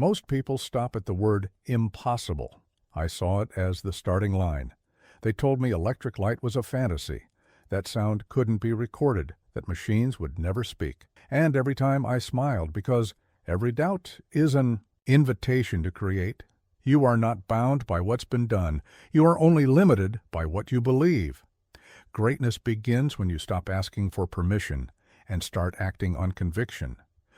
Most people stop at the word impossible. I saw it as the starting line. They told me electric light was a fantasy. That sound couldn't be recorded, that machines would never speak. And every time I smiled, because every doubt is an invitation to create. You are not bound by what's been done. You are only limited by what you believe. Greatness begins when you stop asking for permission and start acting on conviction.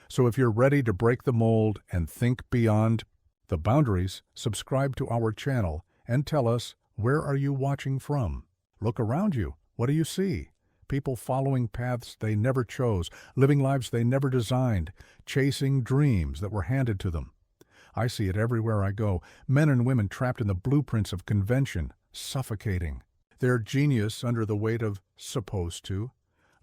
So if you're ready to break the mold and think beyond the boundaries, subscribe to our channel and tell us, where are you watching from? Look around you. What do you see? People following paths they never chose, living lives they never designed, chasing dreams that were handed to them. I see it everywhere I go. Men and women trapped in the blueprints of convention, suffocating. Their genius under the weight of supposed to.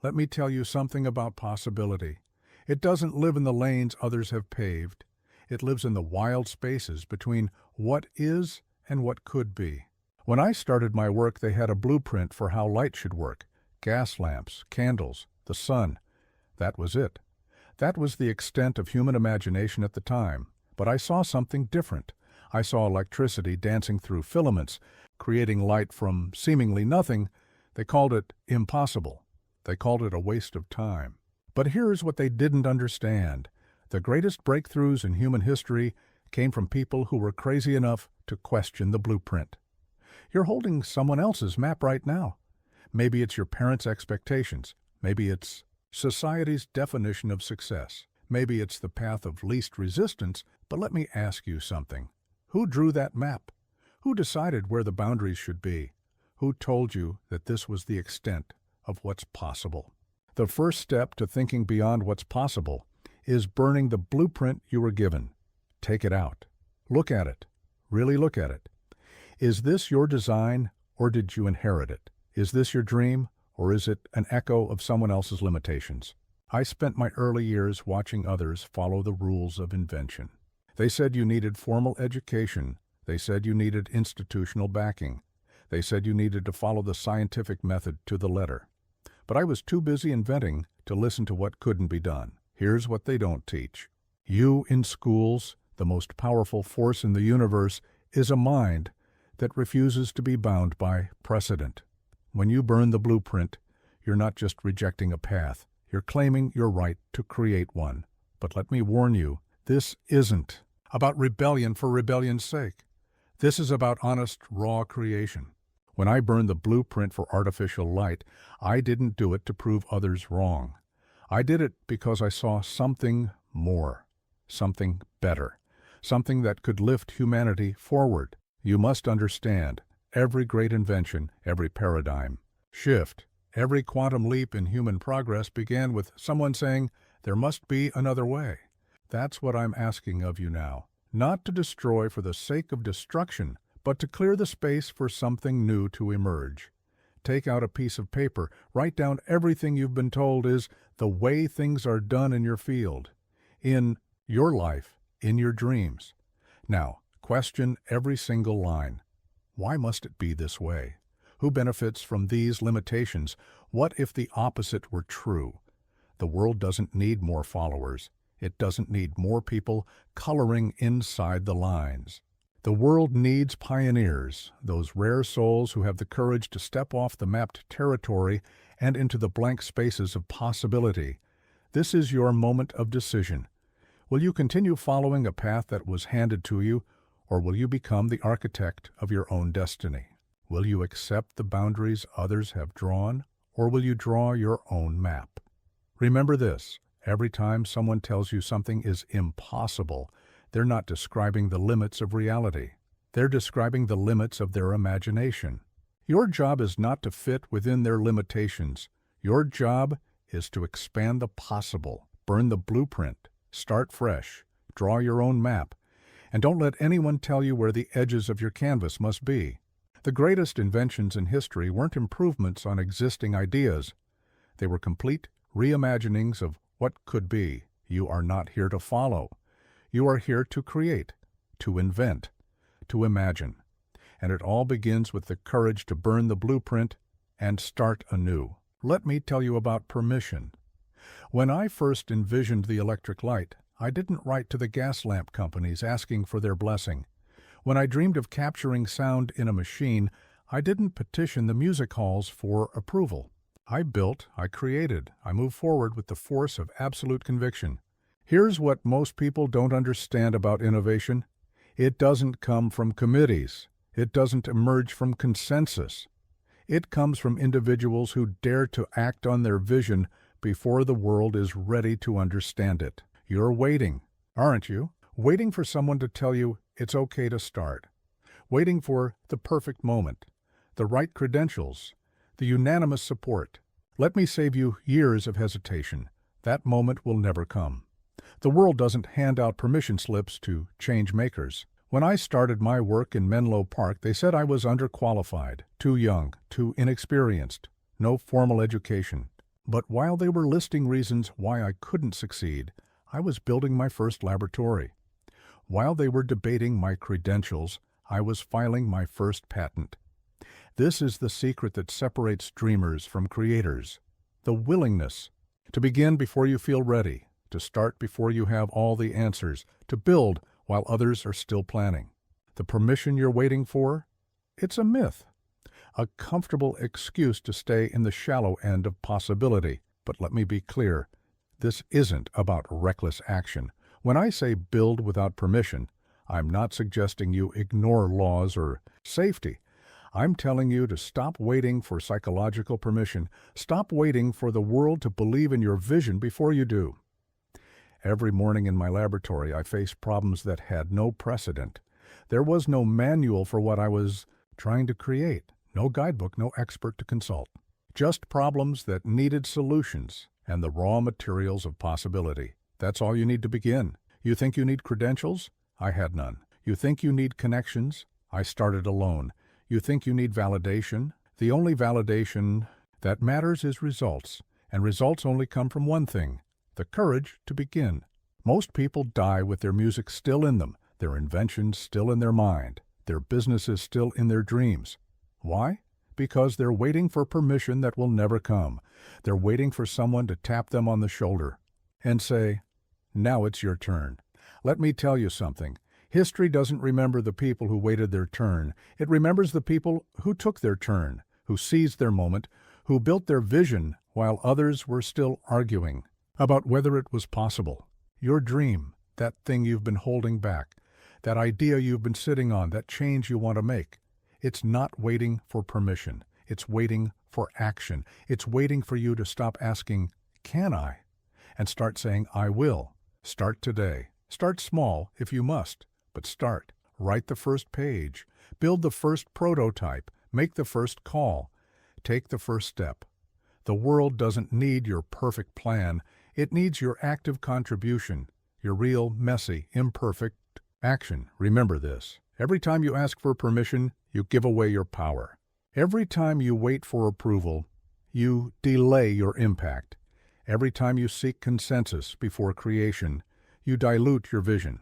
Let me tell you something about possibility. It doesn't live in the lanes others have paved. It lives in the wild spaces between what is and what could be. When I started my work, they had a blueprint for how light should work. Gas lamps, candles, the sun. That was it. That was the extent of human imagination at the time. But I saw something different. I saw electricity dancing through filaments, creating light from seemingly nothing. They called it impossible. They called it a waste of time. But here's what they didn't understand. The greatest breakthroughs in human history came from people who were crazy enough to question the blueprint. You're holding someone else's map right now. Maybe it's your parents' expectations. Maybe it's society's definition of success. Maybe it's the path of least resistance. But let me ask you something. Who drew that map? Who decided where the boundaries should be? Who told you that this was the extent of what's possible? The first step to thinking beyond what's possible is burning the blueprint you were given. Take it out. Look at it. Really look at it. Is this your design, or did you inherit it? Is this your dream, or is it an echo of someone else's limitations? I spent my early years watching others follow the rules of invention. They said you needed formal education. They said you needed institutional backing. They said you needed to follow the scientific method to the letter. But I was too busy inventing to listen to what couldn't be done. Here's what they don't teach. You in schools, the most powerful force in the universe, is a mind that refuses to be bound by precedent. When you burn the blueprint, you're not just rejecting a path. You're claiming your right to create one. But let me warn you, this isn't about rebellion for rebellion's sake. This is about honest, raw creation. When I burned the blueprint for artificial light, I didn't do it to prove others wrong. I did it because I saw something more, something better, something that could lift humanity forward. You must understand, every great invention, every paradigm shift, every quantum leap in human progress began with someone saying, there must be another way. That's what I'm asking of you now. Not to destroy for the sake of destruction, but to clear the space for something new to emerge. Take out a piece of paper, write down everything you've been told is the way things are done in your field, in your life, in your dreams. Now, question every single line. Why must it be this way? Who benefits from these limitations? What if the opposite were true? The world doesn't need more followers. It doesn't need more people coloring inside the lines. The world needs pioneers, those rare souls who have the courage to step off the mapped territory and into the blank spaces of possibility. This is your moment of decision. Will you continue following a path that was handed to you, or will you become the architect of your own destiny? Will you accept the boundaries others have drawn, or will you draw your own map? Remember this, every time someone tells you something is impossible, they're not describing the limits of reality. They're describing the limits of their imagination. Your job is not to fit within their limitations. Your job is to expand the possible, burn the blueprint, start fresh, draw your own map, and don't let anyone tell you where the edges of your canvas must be. The greatest inventions in history weren't improvements on existing ideas. They were complete reimaginings of what could be. You are not here to follow. You are here to create, to invent, to imagine. And it all begins with the courage to burn the blueprint and start anew. Let me tell you about permission. When I first envisioned the electric light, I didn't write to the gas lamp companies asking for their blessing. When I dreamed of capturing sound in a machine, I didn't petition the music halls for approval. I built, I created, I moved forward with the force of absolute conviction. Here's what most people don't understand about innovation. It doesn't come from committees. It doesn't emerge from consensus. It comes from individuals who dare to act on their vision before the world is ready to understand it. You're waiting, aren't you? Waiting for someone to tell you it's okay to start. Waiting for the perfect moment, the right credentials, the unanimous support. Let me save you years of hesitation. That moment will never come. The world doesn't hand out permission slips to change makers. When I started my work in Menlo Park, they said I was underqualified, too young, too inexperienced, no formal education. But while they were listing reasons why I couldn't succeed, I was building my first laboratory. While they were debating my credentials, I was filing my first patent. This is the secret that separates dreamers from creators. The willingness to begin before you feel ready, to start before you have all the answers, to build while others are still planning. The permission you're waiting for? It's a myth. A comfortable excuse to stay in the shallow end of possibility. But let me be clear, this isn't about reckless action. When I say build without permission, I'm not suggesting you ignore laws or safety. I'm telling you to stop waiting for psychological permission. Stop waiting for the world to believe in your vision before you do. Every morning in my laboratory, I faced problems that had no precedent. There was no manual for what I was trying to create, no guidebook, no expert to consult. Just problems that needed solutions and the raw materials of possibility. That's all you need to begin. You think you need credentials? I had none. You think you need connections? I started alone. You think you need validation? The only validation that matters is results, and results only come from one thing: the courage to begin. Most people die with their music still in them, their inventions still in their mind, their businesses still in their dreams. Why? Because they're waiting for permission that will never come. They're waiting for someone to tap them on the shoulder and say, "Now it's your turn." Let me tell you something. History doesn't remember the people who waited their turn. It remembers the people who took their turn, who seized their moment, who built their vision while others were still arguing about whether it was possible. Your dream, that thing you've been holding back, that idea you've been sitting on, that change you want to make, it's not waiting for permission. It's waiting for action. It's waiting for you to stop asking, "Can I?" and start saying, "I will." Start today. Start small if you must, but start. Write the first page. Build the first prototype. Make the first call. Take the first step. The world doesn't need your perfect plan. It needs your active contribution, your real, messy, imperfect action. Remember this. Every time you ask for permission, you give away your power. Every time you wait for approval, you delay your impact. Every time you seek consensus before creation, you dilute your vision.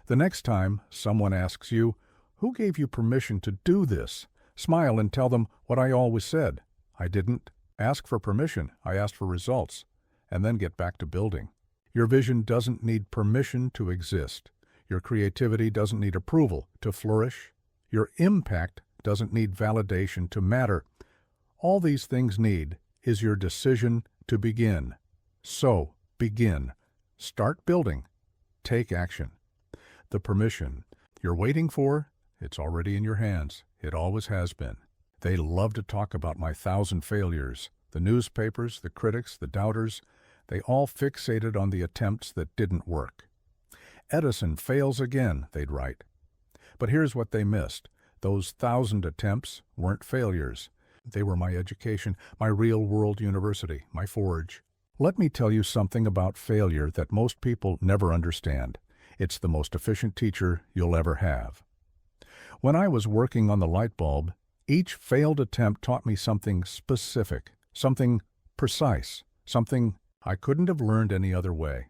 The next time someone asks you, "Who gave you permission to do this?" smile and tell them what I always said. I didn't ask for permission, I asked for results, and then get back to building. Your vision doesn't need permission to exist. Your creativity doesn't need approval to flourish. Your impact doesn't need validation to matter. All these things need is your decision to begin. So, begin. Start building. Take action. The permission you're waiting for, it's already in your hands. It always has been. They love to talk about my 1,000 failures. The newspapers, the critics, the doubters, they all fixated on the attempts that didn't work. Edison fails again, they'd write. But here's what they missed. Those 1,000 attempts weren't failures. They were my education, my real-world university, my forge. Let me tell you something about failure that most people never understand. It's the most efficient teacher you'll ever have. When I was working on the light bulb, each failed attempt taught me something specific, something precise, something I couldn't have learned any other way.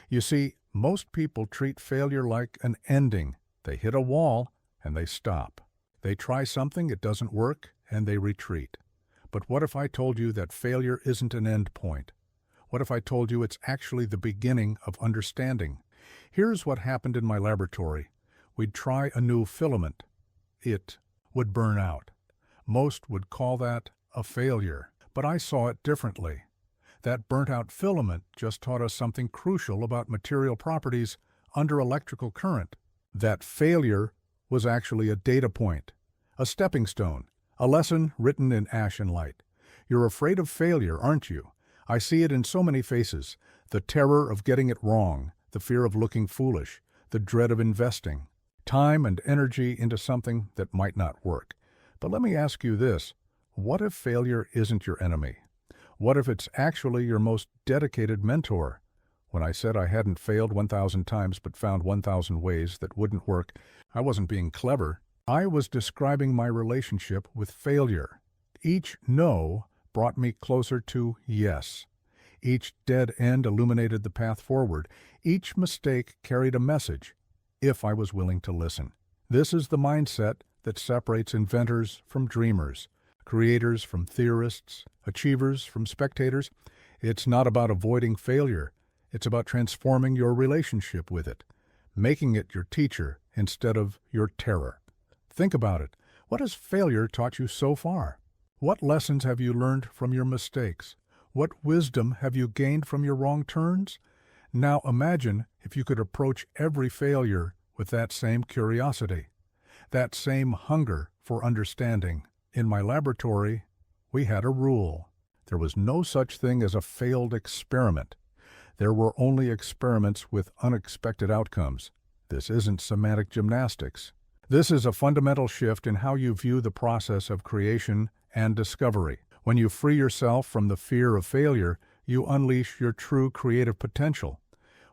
You see, most people treat failure like an ending. They hit a wall and they stop. They try something, it doesn't work, and they retreat. But what if I told you that failure isn't an end point? What if I told you it's actually the beginning of understanding? Here's what happened in my laboratory. We'd try a new filament. It would burn out. Most would call that a failure, but I saw it differently. That burnt-out filament just taught us something crucial about material properties under electrical current. That failure was actually a data point, a stepping stone, a lesson written in ash and light. You're afraid of failure, aren't you? I see it in so many faces. The terror of getting it wrong, the fear of looking foolish, the dread of investing time and energy into something that might not work. But let me ask you this. What if failure isn't your enemy? What if it's actually your most dedicated mentor? When I said I hadn't failed 1,000 times but found 1,000 ways that wouldn't work, I wasn't being clever. I was describing my relationship with failure. Each no brought me closer to yes. Each dead end illuminated the path forward. Each mistake carried a message, if I was willing to listen. This is the mindset that separates inventors from dreamers, creators from theorists, achievers from spectators. It's not about avoiding failure. It's about transforming your relationship with it, making it your teacher instead of your terror. Think about it. What has failure taught you so far? What lessons have you learned from your mistakes? What wisdom have you gained from your wrong turns? Now imagine if you could approach every failure with that same curiosity, that same hunger for understanding. In my laboratory, we had a rule. There was no such thing as a failed experiment. There were only experiments with unexpected outcomes. This isn't semantic gymnastics. This is a fundamental shift in how you view the process of creation and discovery. When you free yourself from the fear of failure, you unleash your true creative potential.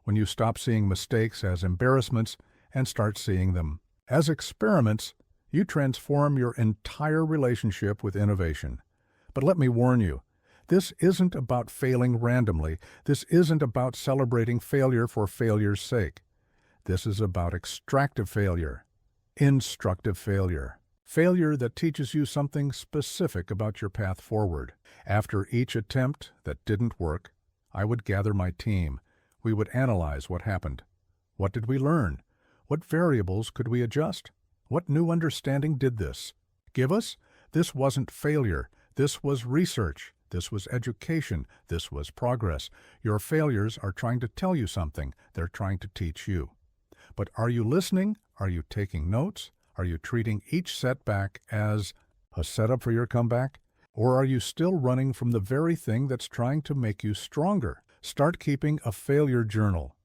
When you stop seeing mistakes as embarrassments and start seeing them as experiments, you transform your entire relationship with innovation. But let me warn you, this isn't about failing randomly. This isn't about celebrating failure for failure's sake. This is about extractive failure, instructive failure. Failure that teaches you something specific about your path forward. After each attempt that didn't work, I would gather my team. We would analyze what happened. What did we learn? What variables could we adjust? What new understanding did this give us? This wasn't failure. This was research. This was education. This was progress. Your failures are trying to tell you something. They're trying to teach you. But are you listening? Are you taking notes? Are you treating each setback as a setup for your comeback? Or are you still running from the very thing that's trying to make you stronger? Start keeping a failure journal.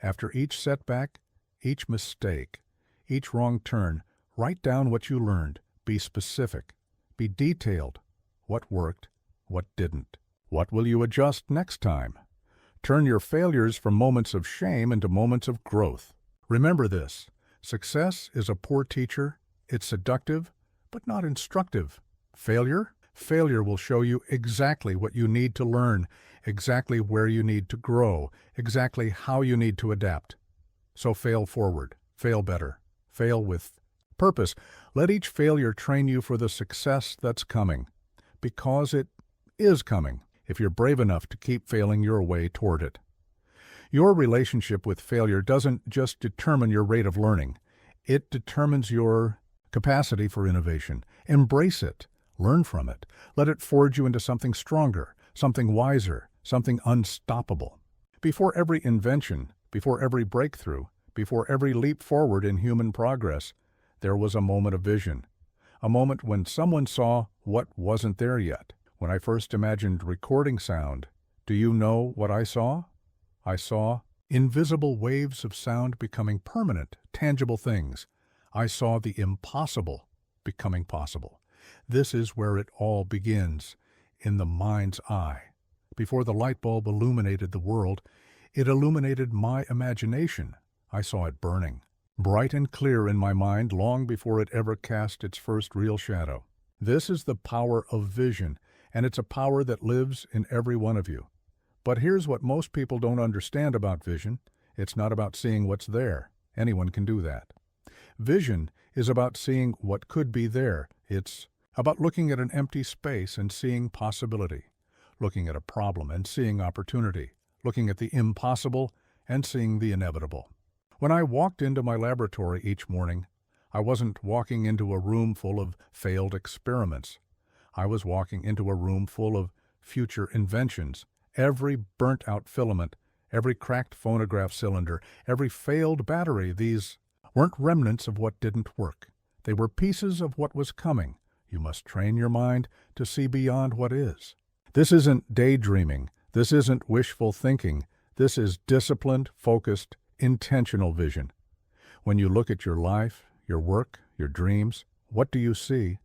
After each setback, each mistake, each wrong turn, write down what you learned. Be specific. Be detailed. What worked? What didn't? What will you adjust next time? Turn your failures from moments of shame into moments of growth. Remember this. Success is a poor teacher. It's seductive, but not instructive. Failure? Failure will show you exactly what you need to learn, exactly where you need to grow, exactly how you need to adapt. So fail forward. Fail better. Fail with purpose. Let each failure train you for the success that's coming, because it is coming, if you're brave enough to keep failing your way toward it. Your relationship with failure doesn't just determine your rate of learning. It determines your capacity for innovation. Embrace it. Learn from it. Let it forge you into something stronger, something wiser, something unstoppable. Before every invention, before every breakthrough, before every leap forward in human progress, there was a moment of vision. A moment when someone saw what wasn't there yet. When I first imagined recording sound, do you know what I saw? I saw invisible waves of sound becoming permanent, tangible things. I saw the impossible becoming possible. This is where it all begins, in the mind's eye. Before the light bulb illuminated the world, it illuminated my imagination. I saw it burning, bright and clear in my mind long before it ever cast its first real shadow. This is the power of vision, and it's a power that lives in every one of you. But here's what most people don't understand about vision. It's not about seeing what's there. Anyone can do that. Vision is about seeing what could be there. It's about looking at an empty space and seeing possibility, looking at a problem and seeing opportunity, looking at the impossible and seeing the inevitable. When I walked into my laboratory each morning, I wasn't walking into a room full of failed experiments. I was walking into a room full of future inventions. Every burnt-out filament, every cracked phonograph cylinder, every failed battery, these weren't remnants of what didn't work. They were pieces of what was coming. You must train your mind to see beyond what is. This isn't daydreaming. This isn't wishful thinking. This is disciplined, focused, intentional vision. When you look at your life, your work, your dreams, what do you see?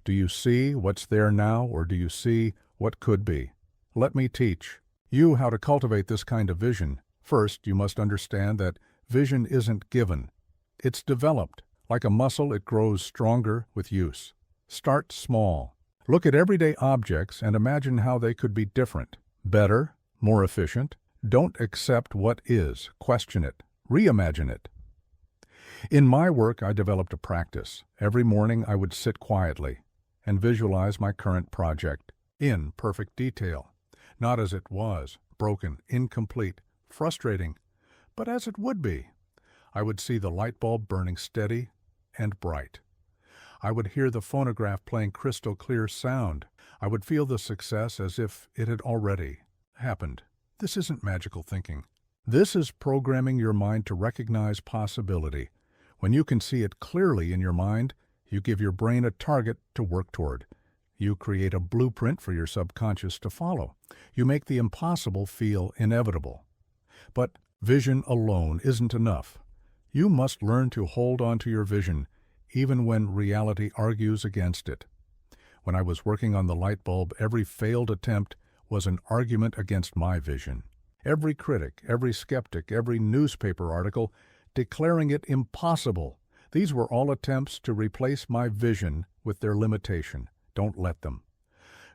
Do you see what's there now, or do you see what could be? Let me teach you how to cultivate this kind of vision. First, you must understand that vision isn't given. It's developed. Like a muscle, it grows stronger with use. Start small. Look at everyday objects and imagine how they could be different, better, more efficient. Don't accept what is. Question it. Reimagine it. In my work, I developed a practice. Every morning, I would sit quietly and visualize my current project in perfect detail. Not as it was, broken, incomplete, frustrating, but as it would be. I would see the light bulb burning steady and bright. I would hear the phonograph playing crystal clear sound. I would feel the success as if it had already happened. This isn't magical thinking. This is programming your mind to recognize possibility. When you can see it clearly in your mind, you give your brain a target to work toward. You create a blueprint for your subconscious to follow. You make the impossible feel inevitable. But vision alone isn't enough. You must learn to hold on to your vision, even when reality argues against it. When I was working on the light bulb, every failed attempt was an argument against my vision. Every critic, every skeptic, every newspaper article declaring it impossible. These were all attempts to replace my vision with their limitation. Don't let them.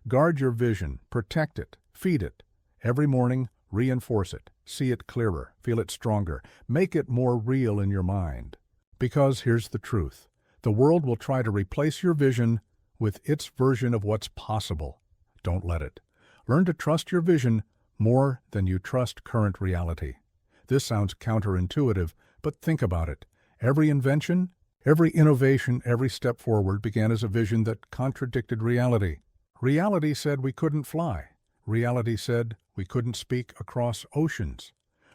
Guard your vision, protect it, feed it. Every morning, reinforce it, see it clearer, feel it stronger, make it more real in your mind. Because here's the truth. The world will try to replace your vision with its version of what's possible. Don't let it. Learn to trust your vision more than you trust current reality. This sounds counterintuitive, but think about it. Every invention, every innovation, every step forward began as a vision that contradicted reality. Reality said we couldn't fly. Reality said we couldn't speak across oceans.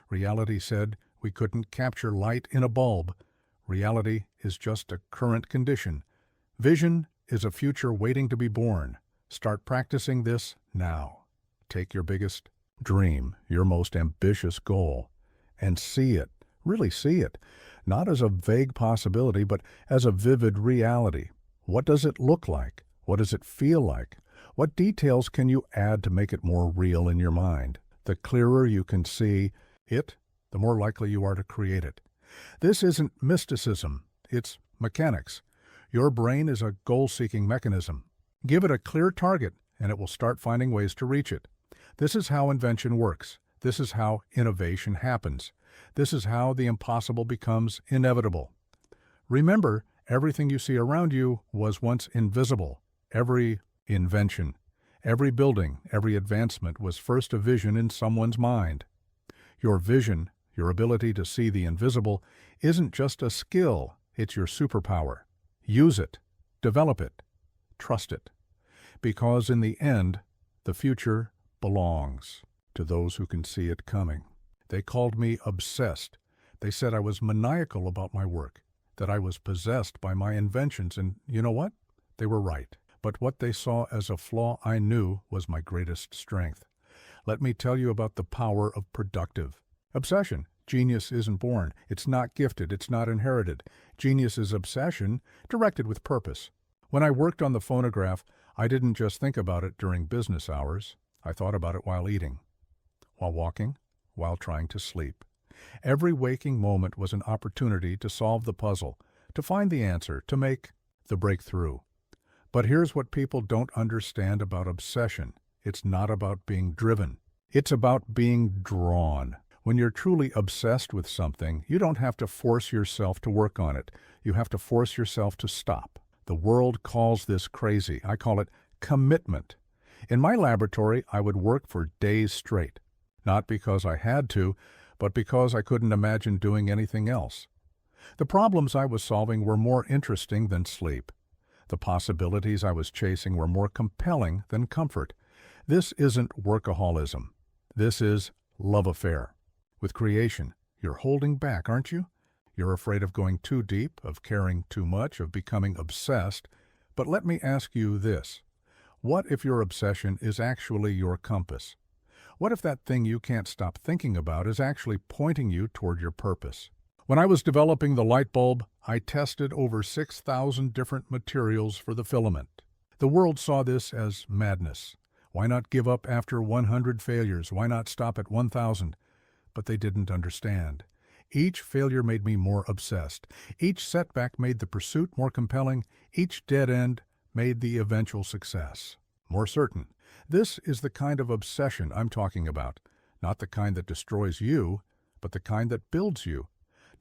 Reality said we couldn't capture light in a bulb. Reality is just a current condition. Vision is a future waiting to be born. Start practicing this now. Take your biggest dream, your most ambitious goal, and see it, really see it, not as a vague possibility, but as a vivid reality. What does it look like? What does it feel like? What details can you add to make it more real in your mind? The clearer you can see it, the more likely you are to create it. This isn't mysticism, it's mechanics. Your brain is a goal-seeking mechanism. Give it a clear target, and it will start finding ways to reach it. This is how invention works. This is how innovation happens. This is how the impossible becomes inevitable. Remember, everything you see around you was once invisible. Every invention, every building, every advancement was first a vision in someone's mind. Your vision, your ability to see the invisible, isn't just a skill, it's your superpower. Use it, develop it, trust it. Because in the end, the future belongs to those who can see it coming. They called me obsessed. They said I was maniacal about my work, that I was possessed by my inventions, and you know what? They were right. But what they saw as a flaw I knew was my greatest strength. Let me tell you about the power of productive obsession. Genius isn't born. It's not gifted. It's not inherited. Genius is obsession, directed with purpose. When I worked on the phonograph, I didn't just think about it during business hours. I thought about it while eating, while walking, while trying to sleep. Every waking moment was an opportunity to solve the puzzle, to find the answer, to make the breakthrough. But here's what people don't understand about obsession. It's not about being driven. It's about being drawn. When you're truly obsessed with something, you don't have to force yourself to work on it. You have to force yourself to stop. The world calls this crazy. I call it commitment. In my laboratory, I would work for days straight. Not because I had to, but because I couldn't imagine doing anything else. The problems I was solving were more interesting than sleep. The possibilities I was chasing were more compelling than comfort. This isn't workaholism. This is love affair. With creation, you're holding back, aren't you? You're afraid of going too deep, of caring too much, of becoming obsessed. But let me ask you this. What if your obsession is actually your compass? What if that thing you can't stop thinking about is actually pointing you toward your purpose? When I was developing the light bulb, I tested over 6,000 different materials for the filament. The world saw this as madness. Why not give up after 100 failures? Why not stop at 1,000? But they didn't understand. Each failure made me more obsessed. Each setback made the pursuit more compelling. Each dead end made the eventual success more certain. This is the kind of obsession I'm talking about. Not the kind that destroys you, but the kind that builds you.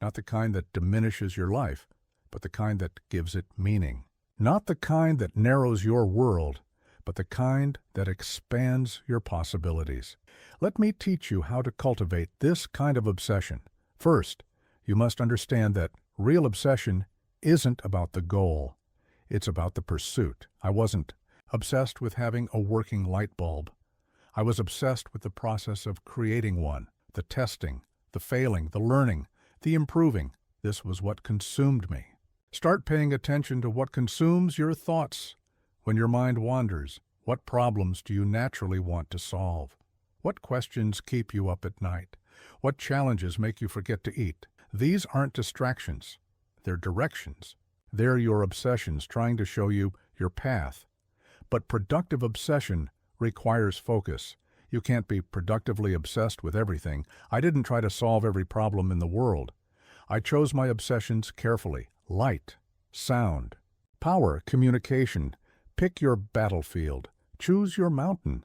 Not the kind that diminishes your life, but the kind that gives it meaning. Not the kind that narrows your world, but the kind that expands your possibilities. Let me teach you how to cultivate this kind of obsession. First, you must understand that real obsession isn't about the goal. It's about the pursuit. I wasn't obsessed with having a working light bulb. I was obsessed with the process of creating one, the testing, the failing, the learning, the improving. This was what consumed me. Start paying attention to what consumes your thoughts. When your mind wanders, what problems do you naturally want to solve? What questions keep you up at night? What challenges make you forget to eat? These aren't distractions. They're directions. They're your obsessions trying to show you your path. But productive obsession requires focus. You can't be productively obsessed with everything. I didn't try to solve every problem in the world. I chose my obsessions carefully. Light, sound, power, communication. Pick your battlefield. Choose your mountain.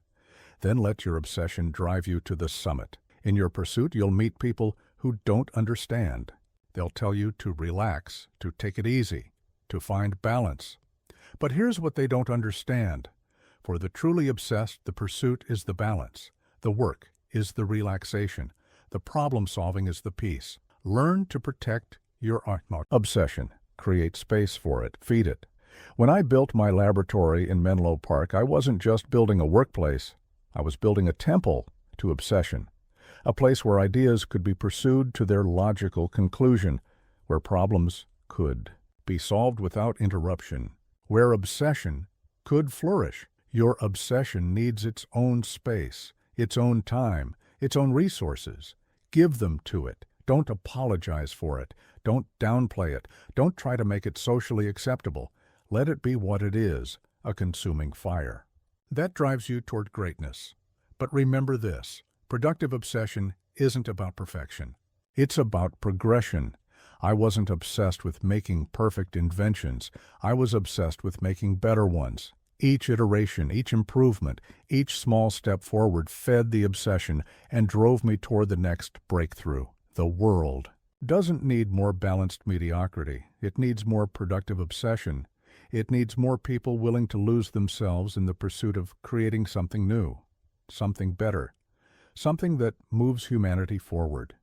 Then let your obsession drive you to the summit. In your pursuit, you'll meet people who don't understand. They'll tell you to relax, to take it easy, to find balance. But here's what they don't understand. For the truly obsessed, the pursuit is the balance. The work is the relaxation. The problem-solving is the peace. Learn to protect your obsession. Create space for it. Feed it. When I built my laboratory in Menlo Park, I wasn't just building a workplace. I was building a temple to obsession. A place where ideas could be pursued to their logical conclusion, where problems could be solved without interruption, where obsession could flourish. Your obsession needs its own space, its own time, its own resources. Give them to it. Don't apologize for it. Don't downplay it. Don't try to make it socially acceptable. Let it be what it is, a consuming fire. That drives you toward greatness. But remember this, productive obsession isn't about perfection. It's about progression. I wasn't obsessed with making perfect inventions. I was obsessed with making better ones. Each iteration, each improvement, each small step forward fed the obsession and drove me toward the next breakthrough. The world doesn't need more balanced mediocrity. It needs more productive obsession. It needs more people willing to lose themselves in the pursuit of creating something new, something better, something that moves humanity forward.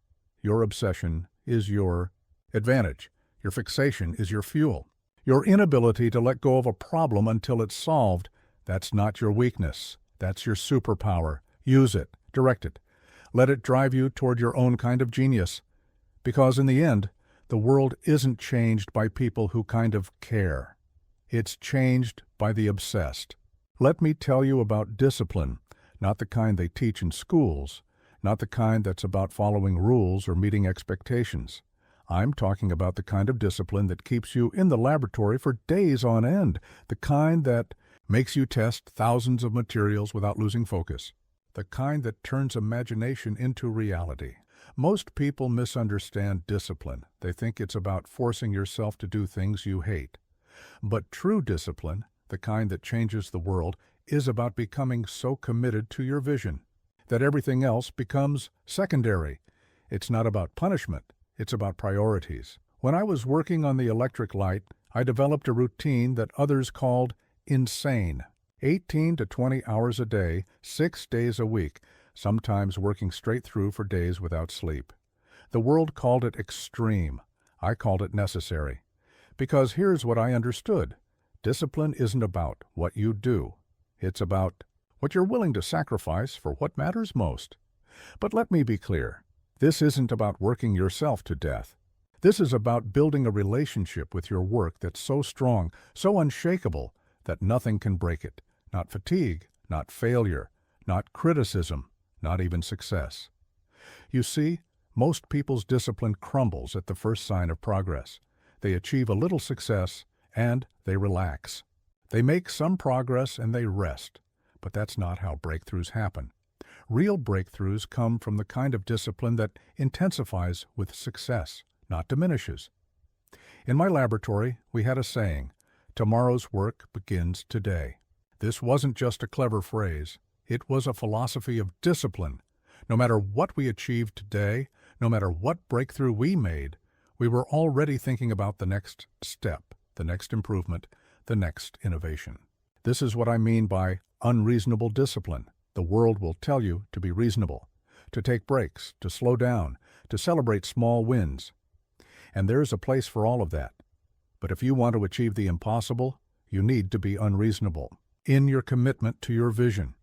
Your obsession is your advantage. Your fixation is your fuel. Your inability to let go of a problem until it's solved, that's not your weakness. That's your superpower. Use it. Direct it. Let it drive you toward your own kind of genius. Because in the end, the world isn't changed by people who kind of care. It's changed by the obsessed. Let me tell you about discipline, not the kind they teach in schools, not the kind that's about following rules or meeting expectations. I'm talking about the kind of discipline that keeps you in the laboratory for days on end, the kind that makes you test thousands of materials without losing focus, the kind that turns imagination into reality. Most people misunderstand discipline. They think it's about forcing yourself to do things you hate. But true discipline, the kind that changes the world, is about becoming so committed to your vision that everything else becomes secondary. It's not about punishment. It's about priorities. When I was working on the electric light, I developed a routine that others called insane. 18 to 20 hours a day, 6 days a week, sometimes working straight through for days without sleep. The world called it extreme. I called it necessary. Because here's what I understood. Discipline isn't about what you do. It's about what you're willing to sacrifice for what matters most. But let me be clear. This isn't about working yourself to death. This is about building a relationship with your work that's so strong, so unshakable, that nothing can break it. Not fatigue, not failure, not criticism, not even success. You see, most people's discipline crumbles at the first sign of progress. They achieve a little success, and they relax. They make some progress and they rest. But that's not how breakthroughs happen. Real breakthroughs come from the kind of discipline that intensifies with success, not diminishes. In my laboratory, we had a saying, "Tomorrow's work begins today." This wasn't just a clever phrase. It was a philosophy of discipline. No matter what we achieved today, no matter what breakthrough we made, we were already thinking about the next step, the next improvement, the next innovation. This is what I mean by unreasonable discipline. The world will tell you to be reasonable, to take breaks, to slow down, to celebrate small wins. And there's a place for all of that. But if you want to achieve the impossible, you need to be unreasonable in your commitment to your vision.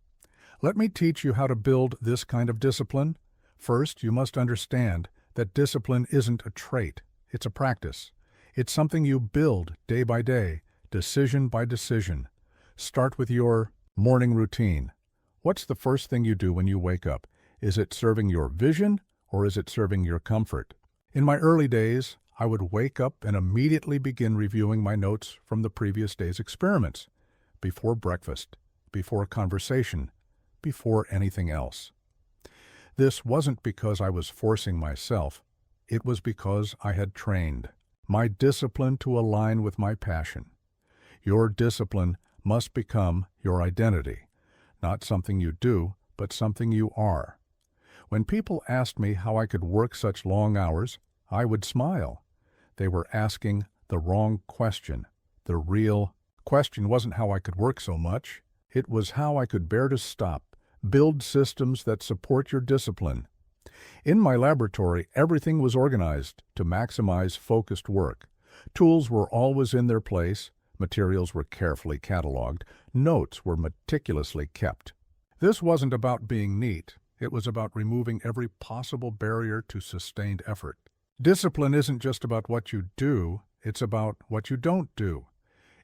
Let me teach you how to build this kind of discipline. First, you must understand that discipline isn't a trait. It's a practice. It's something you build day by day, decision by decision. Start with your morning routine. What's the first thing you do when you wake up? Is it serving your vision or is it serving your comfort? In my early days, I would wake up and immediately begin reviewing my notes from the previous day's experiments. Before breakfast, before conversation, before anything else. This wasn't because I was forcing myself. It was because I had trained my discipline to align with my passion. Your discipline must become your identity, not something you do, but something you are. When people asked me how I could work such long hours, I would smile. They were asking the wrong question. The real question wasn't how I could work so much. It was how I could bear to stop, build systems that support your discipline. In my laboratory, everything was organized to maximize focused work. Tools were always in their place, materials were carefully cataloged, notes were meticulously kept. This wasn't about being neat. It was about removing every possible barrier to sustained effort. Discipline isn't just about what you do, it's about what you don't do.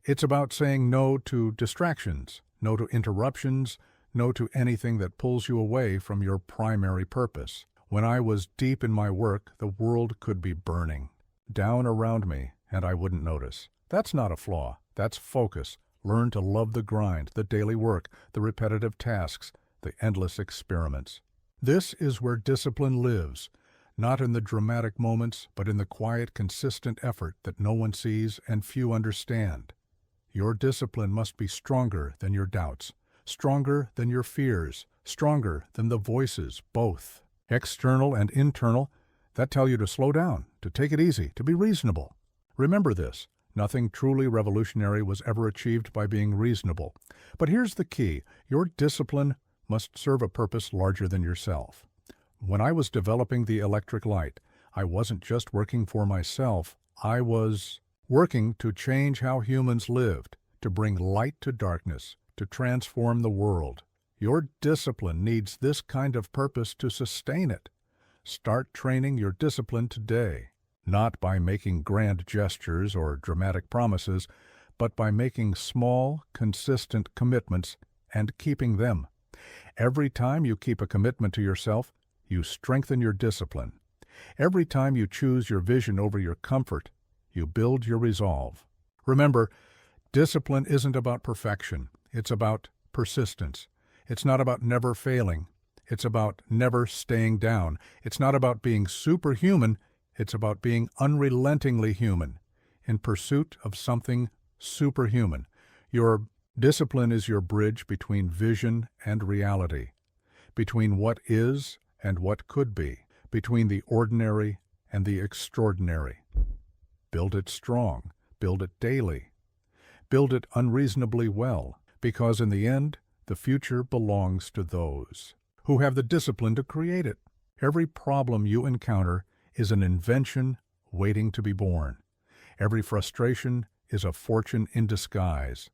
It's about saying no to distractions, no to interruptions, no to anything that pulls you away from your primary purpose. When I was deep in my work, the world could be burning down around me, and I wouldn't notice. That's not a flaw. That's focus. Learn to love the grind, the daily work, the repetitive tasks, the endless experiments. This is where discipline lives, not in the dramatic moments, but in the quiet, consistent effort that no one sees and few understand. Your discipline must be stronger than your doubts, stronger than your fears, stronger than the voices, both, external and internal, that tell you to slow down, to take it easy, to be reasonable. Remember this. Nothing truly revolutionary was ever achieved by being reasonable. But here's the key. Your discipline must serve a purpose larger than yourself. When I was developing the electric light, I wasn't just working for myself. I was working to change how humans lived, to bring light to darkness, to transform the world. Your discipline needs this kind of purpose to sustain it. Start training your discipline today. Not by making grand gestures or dramatic promises, but by making small, consistent commitments and keeping them. Every time you keep a commitment to yourself, you strengthen your discipline. Every time you choose your vision over your comfort, you build your resolve. Remember, discipline isn't about perfection. It's about persistence. It's not about never failing. It's about never staying down. It's not about being superhuman. It's about being unrelentingly human, in pursuit of something superhuman. Your discipline is your bridge between vision and reality, between what is and what could be, between the ordinary and the extraordinary. Build it strong, build it daily, build it unreasonably well, because in the end, the future belongs to those who have the discipline to create it. Every problem you encounter is an invention waiting to be born. Every frustration is a fortune in disguise.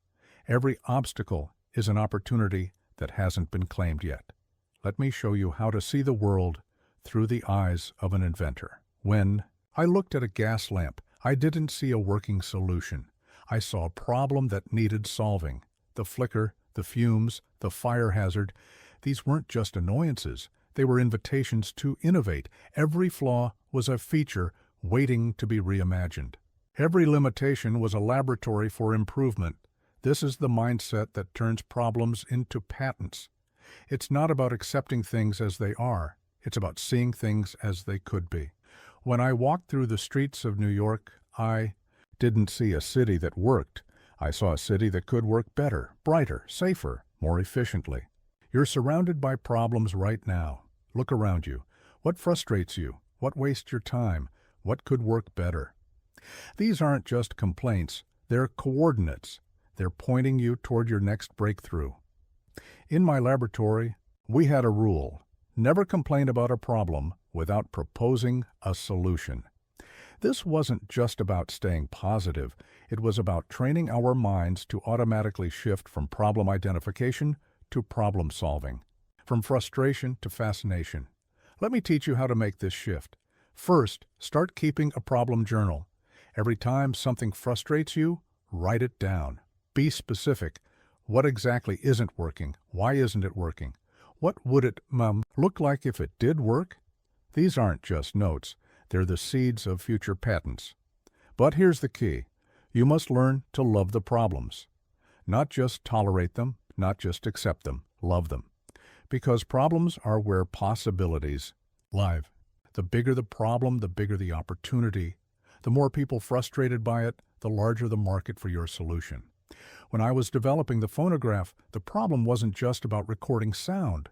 Every obstacle is an opportunity that hasn't been claimed yet. Let me show you how to see the world through the eyes of an inventor. When I looked at a gas lamp, I didn't see a working solution. I saw a problem that needed solving. The flicker, the fumes, the fire hazard, these weren't just annoyances. They were invitations to innovate. Every flaw was a feature waiting to be reimagined. Every limitation was a laboratory for improvement. This is the mindset that turns problems into patents. It's not about accepting things as they are. It's about seeing things as they could be. When I walked through the streets of New York, I didn't see a city that worked. I saw a city that could work better, brighter, safer, more efficiently. You're surrounded by problems right now. Look around you. What frustrates you? What wastes your time? What could work better? These aren't just complaints. They're coordinates. They're pointing you toward your next breakthrough. In my laboratory, we had a rule: never complain about a problem without proposing a solution. This wasn't just about staying positive. It was about training our minds to automatically shift from problem identification to problem solving, from frustration to fascination. Let me teach you how to make this shift. First, start keeping a problem journal. Every time something frustrates you, write it down. Be specific. What exactly isn't working? Why isn't it working? What would it look like if it did work? These aren't just notes. They're the seeds of future patents. But here's the key. You must learn to love the problems. Not just tolerate them, not just accept them, love them. Because problems are where possibilities live. The bigger the problem, the bigger the opportunity. The more people frustrated by it, the larger the market for your solution. When I was developing the phonograph, the problem wasn't just about recording sound.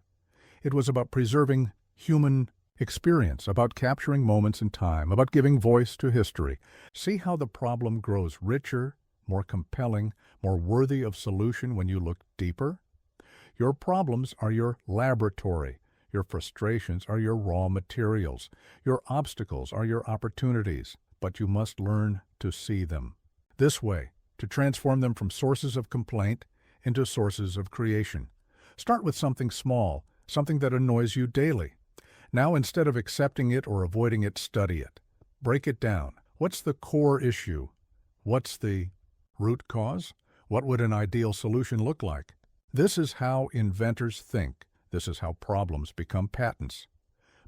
It was about preserving human experience, about capturing moments in time, about giving voice to history. See how the problem grows richer, more compelling, more worthy of solution when you look deeper? Your problems are your laboratory. Your frustrations are your raw materials. Your obstacles are your opportunities. But you must learn to see them. This way, to transform them from sources of complaint into sources of creation. Start with something small, something that annoys you daily. Now, instead of accepting it or avoiding it, study it. Break it down. What's the core issue? What's the root cause? What would an ideal solution look like? This is how inventors think. This is how problems become patents.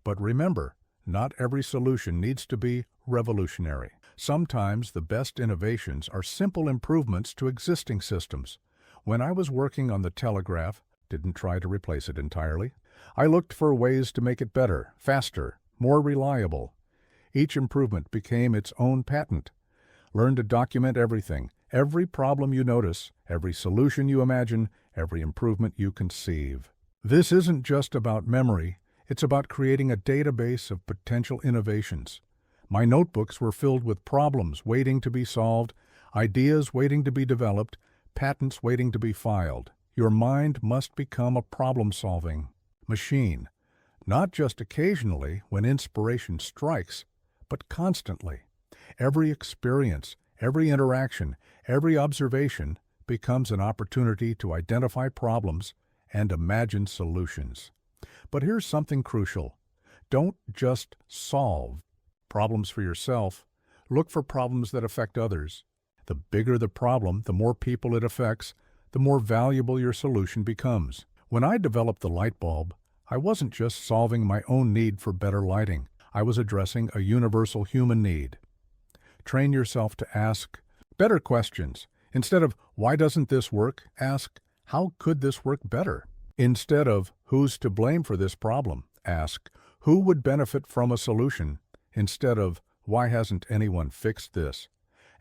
But remember, not every solution needs to be revolutionary. Sometimes the best innovations are simple improvements to existing systems. When I was working on the telegraph, didn't try to replace it entirely. I looked for ways to make it better, faster, more reliable. Each improvement became its own patent. Learn to document everything, every problem you notice, every solution you imagine, every improvement you conceive. This isn't just about memory, it's about creating a database of potential innovations. My notebooks were filled with problems waiting to be solved, ideas waiting to be developed, patents waiting to be filed. Your mind must become a problem-solving machine, not just occasionally when inspiration strikes, but constantly. Every experience, every interaction, every observation becomes an opportunity to identify problems and imagine solutions. But here's something crucial. Don't just solve problems for yourself. Look for problems that affect others. The bigger the problem, the more people it affects, the more valuable your solution becomes. When I developed the light bulb, I wasn't just solving my own need for better lighting. I was addressing a universal human need. Train yourself to ask better questions. Instead of, why doesn't this work? Ask, how could this work better? Instead of, who's to blame for this problem? Ask, who would benefit from a solution? Instead of, why hasn't anyone fixed this?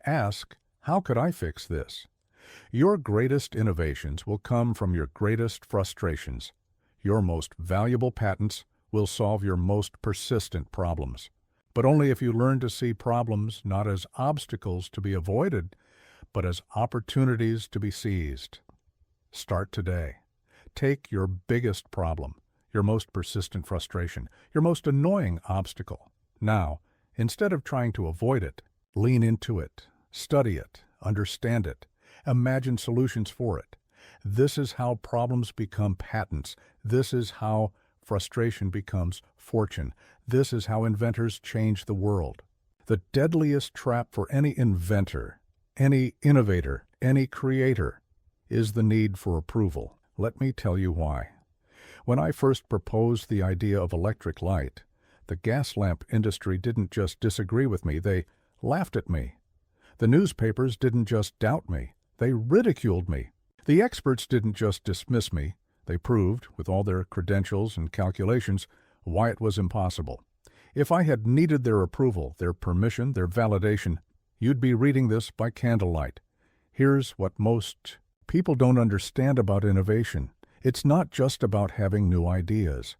Ask, how could I fix this? Your greatest innovations will come from your greatest frustrations. Your most valuable patents will solve your most persistent problems. But only if you learn to see problems not as obstacles to be avoided, but as opportunities to be seized. Start today. Take your biggest problem, your most persistent frustration, your most annoying obstacle, now, Instead of trying to avoid it, lean into it, study it, understand it, imagine solutions for it. This is how problems become patents. This is how frustration becomes fortune. This is how inventors change the world. The deadliest trap for any inventor, any innovator, any creator is the need for approval. Let me tell you why. When I first proposed the idea of electric light, the gas lamp industry didn't just disagree with me, they laughed at me. The newspapers didn't just doubt me, they ridiculed me. The experts didn't just dismiss me, they proved, with all their credentials and calculations, why it was impossible. If I had needed their approval, their permission, their validation, you'd be reading this by candlelight. Here's what most people don't understand about innovation. It's not just about having new ideas.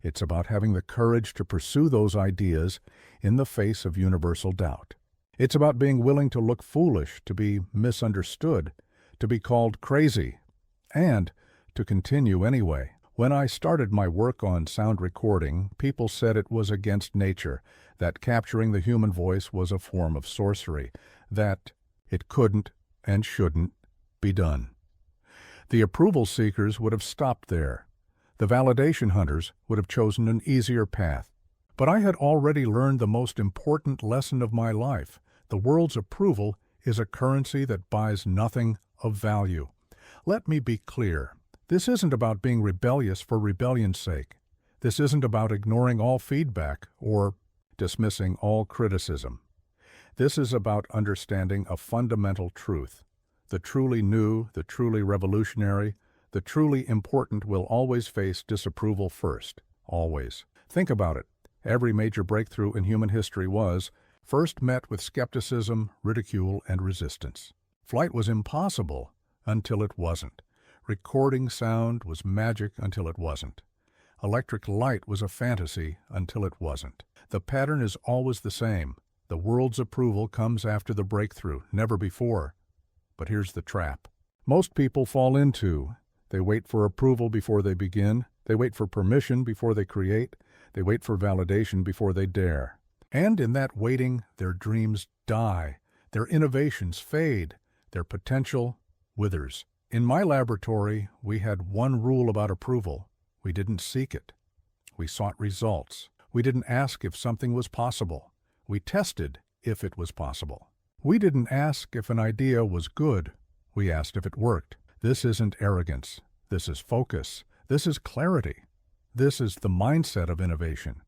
It's about having the courage to pursue those ideas in the face of universal doubt. It's about being willing to look foolish, to be misunderstood, to be called crazy, and to continue anyway. When I started my work on sound recording, people said it was against nature, that capturing the human voice was a form of sorcery, that it couldn't and shouldn't be done. The approval seekers would have stopped there. The validation hunters would have chosen an easier path. But I had already learned the most important lesson of my life. The world's approval is a currency that buys nothing of value. Let me be clear. This isn't about being rebellious for rebellion's sake. This isn't about ignoring all feedback or dismissing all criticism. This is about understanding a fundamental truth. The truly new, the truly revolutionary, the truly important will always face disapproval first. Always. Think about it. Every major breakthrough in human history was first met with skepticism, ridicule, and resistance. Flight was impossible until it wasn't. Recording sound was magic until it wasn't. Electric light was a fantasy until it wasn't. The pattern is always the same. The world's approval comes after the breakthrough, never before. But here's the trap. Most people fall into. They wait for approval before they begin. They wait for permission before they create. They wait for validation before they dare. And in that waiting, their dreams die. Their innovations fade. Their potential withers. In my laboratory, we had one rule about approval. We didn't seek it. We sought results. We didn't ask if something was possible. We tested if it was possible. We didn't ask if an idea was good. We asked if it worked. This isn't arrogance. This is focus. This is clarity. This is the mindset of innovation.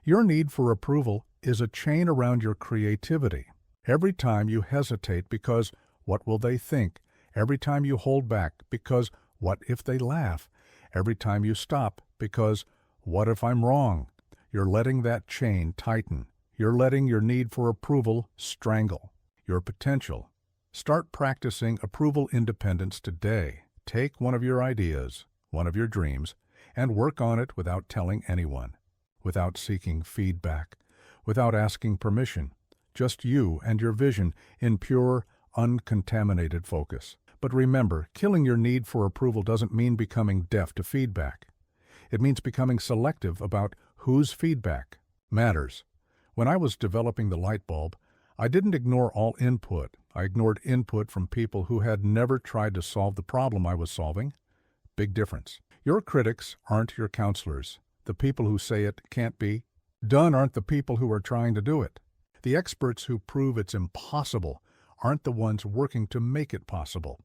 Your need for approval is a chain around your creativity. Every time you hesitate because what will they think? Every time you hold back because what if they laugh? Every time you stop because what if I'm wrong? You're letting that chain tighten. You're letting your need for approval strangle your potential. Start practicing approval independence today. Take one of your ideas, one of your dreams, and work on it without telling anyone, without seeking feedback, without asking permission. Just you and your vision in pure, uncontaminated focus. But remember, killing your need for approval doesn't mean becoming deaf to feedback. It means becoming selective about whose feedback matters. When I was developing the light bulb, I didn't ignore all input. I ignored input from people who had never tried to solve the problem I was solving. Big difference. Your critics aren't your counselors. The people who say it can't be done aren't the people who are trying to do it. The experts who prove it's impossible aren't the ones working to make it possible.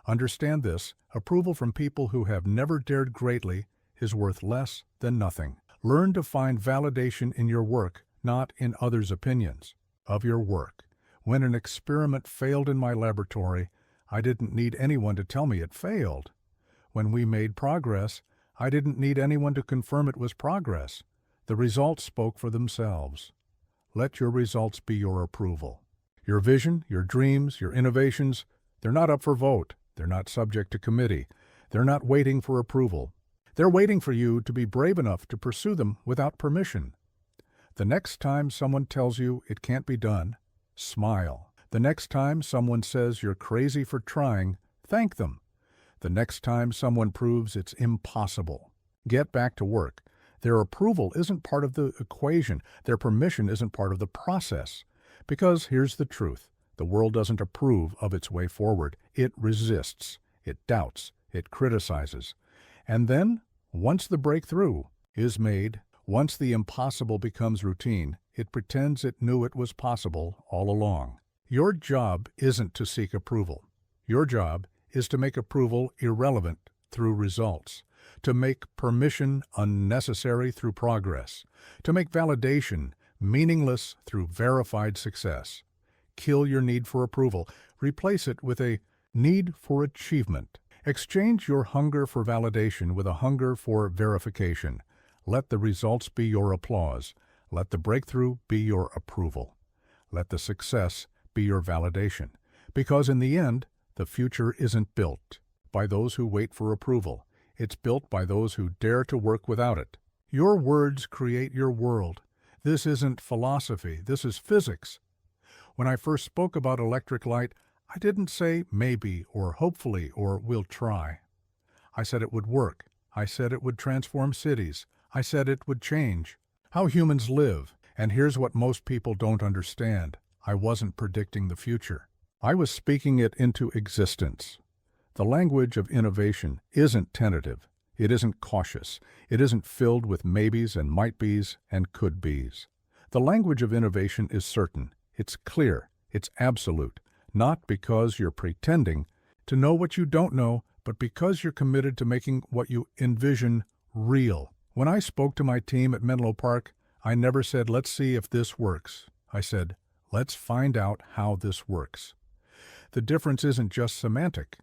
Understand this, approval from people who have never dared greatly is worth less than nothing. Learn to find validation in your work, not in others' opinions of your work. When an experiment failed in my laboratory, I didn't need anyone to tell me it failed. When we made progress, I didn't need anyone to confirm it was progress. The results spoke for themselves. Let your results be your approval. Your vision, your dreams, your innovations, they're not up for vote. They're not subject to committee. They're not waiting for approval. They're waiting for you to be brave enough to pursue them without permission. The next time someone tells you it can't be done, smile. The next time someone says you're crazy for trying, thank them. The next time someone proves it's impossible, get back to work. Their approval isn't part of the equation. Their permission isn't part of the process. Because here's the truth. The world doesn't approve of its way forward. It resists. It doubts. It criticizes. And then, once the breakthrough is made, once the impossible becomes routine, it pretends it knew it was possible all along. Your job isn't to seek approval. Your job is to make approval irrelevant through results, to make permission unnecessary through progress, to make validation meaningless through verified success. Kill your need for approval. Replace it with a need for achievement. Exchange your hunger for validation with a hunger for verification. Let the results be your applause. Let the breakthrough be your approval. Let the success be your validation. Because in the end, the future isn't built by those who wait for approval. It's built by those who dare to work without it. Your words create your world. This isn't philosophy. This is physics. When I first spoke about electric light, I didn't say maybe or hopefully or we'll try. I said it would work. I said it would transform cities. I said it would change how humans live. And here's what most people don't understand. I wasn't predicting the future. I was speaking it into existence. The language of innovation isn't tentative. It isn't cautious. It isn't filled with maybes and might-bes and could-bes. The language of innovation is certain. It's clear. It's absolute. Not because you're pretending to know what you don't know, but because you're committed to making what you envision real. When I spoke to my team at Menlo Park, I never said, let's see if this works. I said, let's find out how this works. The difference isn't just semantic.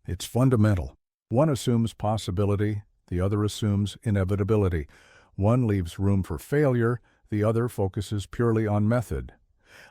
It's fundamental. One assumes possibility, the other assumes inevitability. One leaves room for failure, the other focuses purely on method.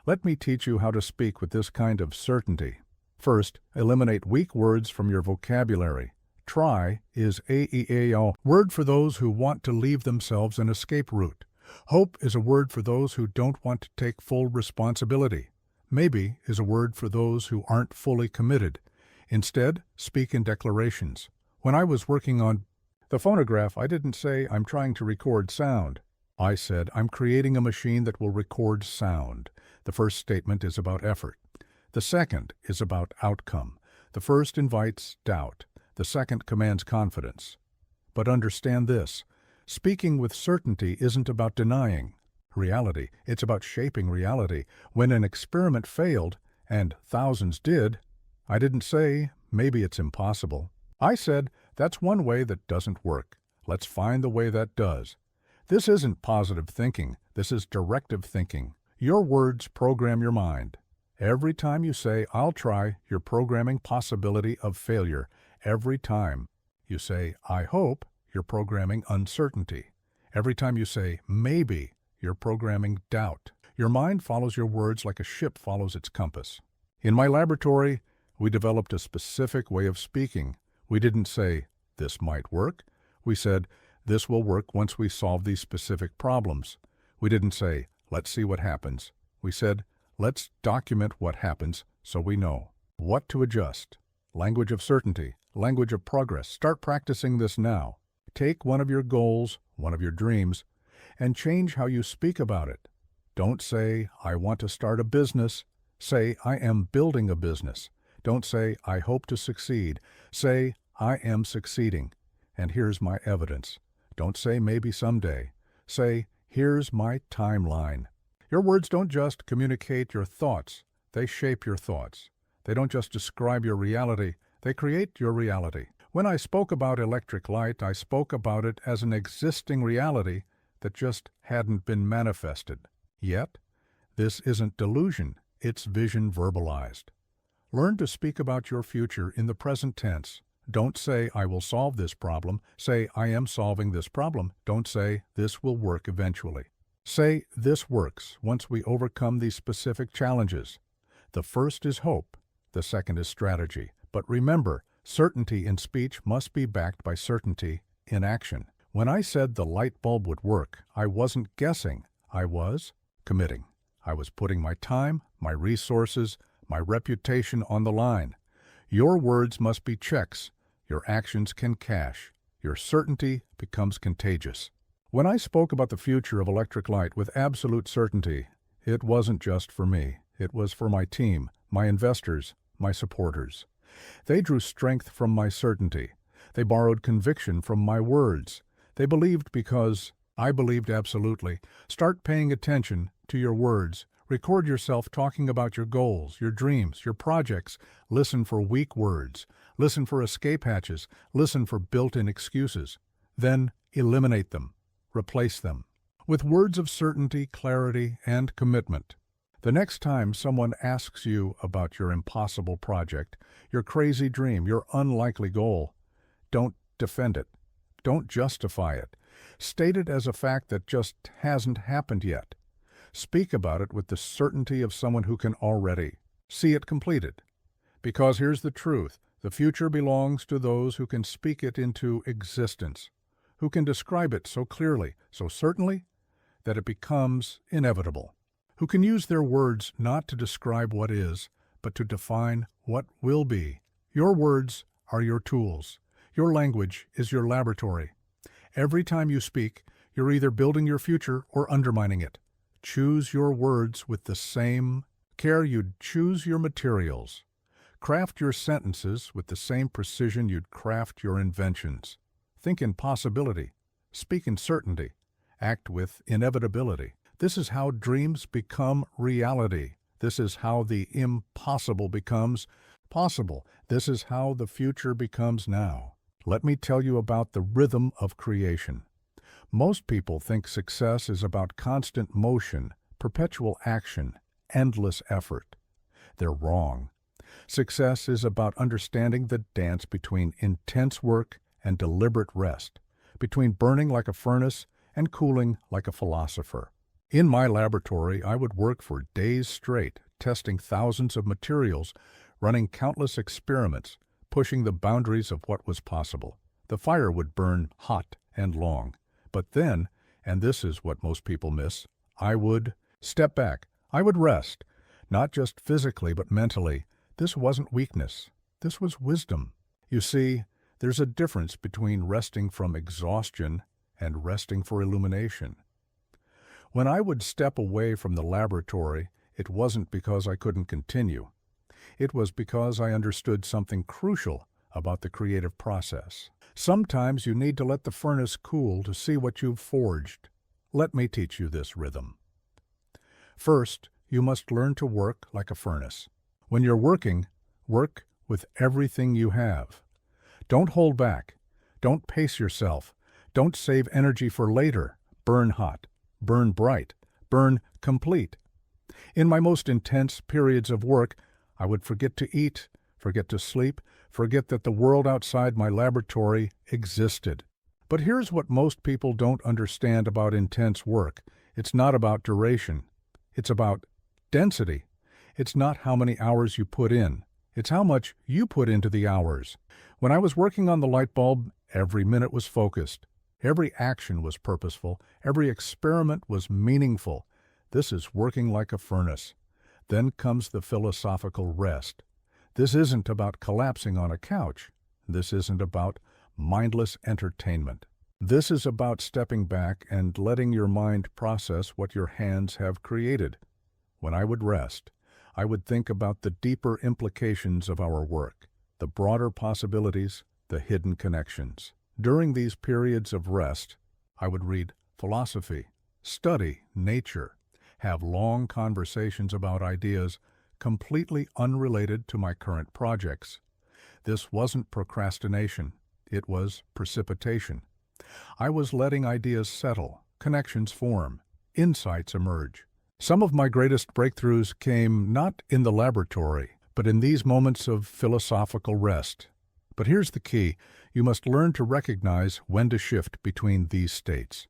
Let me teach you how to speak with this kind of certainty. First, eliminate weak words from your vocabulary. Try is AEAO, word for those who want to leave themselves an escape route. Hope is a word for those who don't want to take full responsibility. Maybe is a word for those who aren't fully committed. Instead, speak in declarations. When I was working on the phonograph, I didn't say, I'm trying to record sound. I said, I'm creating a machine that will record sound. The first statement is about effort. The second is about outcome. The first invites doubt. The second commands confidence. But understand this. Speaking with certainty isn't about denying reality. It's about shaping reality. When an experiment failed, and thousands did, I didn't say, maybe it's impossible. I said, that's one way that doesn't work. Let's find the way that does. This isn't positive thinking. This is directive thinking. Your words program your mind. Every time you say, I'll try, you're programming possibility of failure. Every time you say, I hope, you're programming uncertainty. Every time you say, maybe, you're programming doubt. Your mind follows your words like a ship follows its compass. In my laboratory, we developed a specific way of speaking. We didn't say, this might work. We said, this will work once we solve these specific problems. We didn't say, let's see what happens. We said, let's document what happens so we know what to adjust. Language of certainty, language of progress. Start practicing this now. Take one of your goals, one of your dreams, and change how you speak about it. Don't say, I want to start a business. Say, I am building a business. Don't say, I hope to succeed. Say, I am succeeding, and here's my evidence. Don't say, maybe someday. Say, here's my timeline. Your words don't just communicate your thoughts. They shape your thoughts. They don't just describe your reality. They create your reality. When I spoke about electric light, I spoke about it as an existing reality that just hadn't been manifested. Yet, this isn't delusion. It's vision verbalized. Learn to speak about your future in the present tense. Don't say, I will solve this problem. Say, I am solving this problem. Don't say, this will work eventually. Say, this works once we overcome these specific challenges. The first is hope. The second is strategy. But remember, certainty in speech must be backed by certainty in action. When I said the light bulb would work, I wasn't guessing. I was committing. I was putting my time, my resources, my reputation on the line. Your words must be checks. Your actions can cash. Your certainty becomes contagious. When I spoke about the future of electric light with absolute certainty, it wasn't just for me. It was for my team, my investors, my supporters. They drew strength from my certainty. They borrowed conviction from my words. They believed because I believed absolutely. Start paying attention to your words. Record yourself talking about your goals, your dreams, your projects. Listen for weak words. Listen for escape hatches. Listen for built-in excuses. Then eliminate them. Replace them with words of certainty, clarity, and commitment. The next time someone asks you about your impossible project, your crazy dream, your unlikely goal, don't defend it. Don't justify it. State it as a fact that just hasn't happened yet. Speak about it with the certainty of someone who can already see it completed. Because here's the truth, the future belongs to those who can speak it into existence, who can describe it so clearly, so certainly, that it becomes inevitable, who can use their words not to describe what is, but to define what will be. Your words are your tools. Your language is your laboratory. Every time you speak, you're either building your future or undermining it. Choose your words with the same care you'd choose your materials. Craft your sentences with the same precision you'd craft your inventions. Think in possibility. Speak in certainty. Act with inevitability. This is how dreams become reality. This is how the impossible becomes possible. This is how the future becomes now. Let me tell you about the rhythm of creation. Most people think success is about constant motion, perpetual action, endless effort. They're wrong. Success is about understanding the dance between intense work and deliberate rest, between burning like a furnace and cooling like a philosopher. In my laboratory, I would work for days straight, testing thousands of materials, running countless experiments, pushing the boundaries of what was possible. The fire would burn hot and long. But then, and this is what most people miss, I would step back. I would rest, not just physically but mentally. This wasn't weakness. This was wisdom. You see, there's a difference between resting from exhaustion and resting for illumination. When I would step away from the laboratory, it wasn't because I couldn't continue. It was because I understood something crucial about the creative process. Sometimes you need to let the furnace cool to see what you've forged. Let me teach you this rhythm. First, you must learn to work like a furnace. When you're working, work with everything you have. Don't hold back. Don't pace yourself. Don't save energy for later. Burn hot. Burn bright. Burn complete. In my most intense periods of work, I would forget to eat, forget to sleep, forget that the world outside my laboratory existed. But here's what most people don't understand about intense work. It's not about duration. It's about density. It's not how many hours you put in. It's how much you put into the hours. When I was working on the light bulb, every minute was focused. Every action was purposeful. Every experiment was meaningful. This is working like a furnace. Then comes the philosophical rest. This isn't about collapsing on a couch. This isn't about mindless entertainment. This is about stepping back and letting your mind process what your hands have created. When I would rest, I would think about the deeper implications of our work, the broader possibilities, the hidden connections. During these periods of rest, I would read philosophy, study nature, have long conversations about ideas completely unrelated to my current projects. This wasn't procrastination, it was precipitation. I was letting ideas settle, connections form, insights emerge. Some of my greatest breakthroughs came not in the laboratory, but in these moments of philosophical rest. But here's the key. You must learn to recognize when to shift between these states.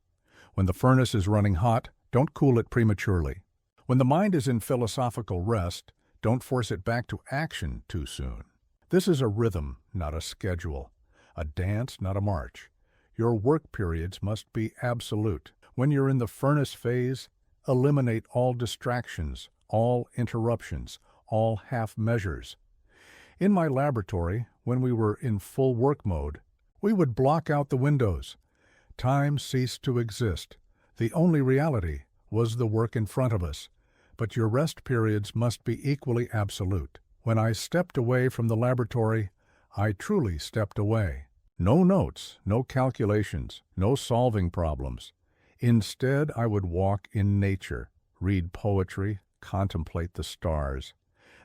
When the furnace is running hot, don't cool it prematurely. When the mind is in philosophical rest, don't force it back to action too soon. This is a rhythm, not a schedule. A dance, not a march. Your work periods must be absolute. When you're in the furnace phase, eliminate all distractions, all interruptions, all half measures. In my laboratory, when we were in full work mode, we would block out the windows. Time ceased to exist. The only reality was the work in front of us. But your rest periods must be equally absolute. When I stepped away from the laboratory, I truly stepped away. No notes, no calculations, no solving problems. Instead, I would walk in nature, read poetry, contemplate the stars.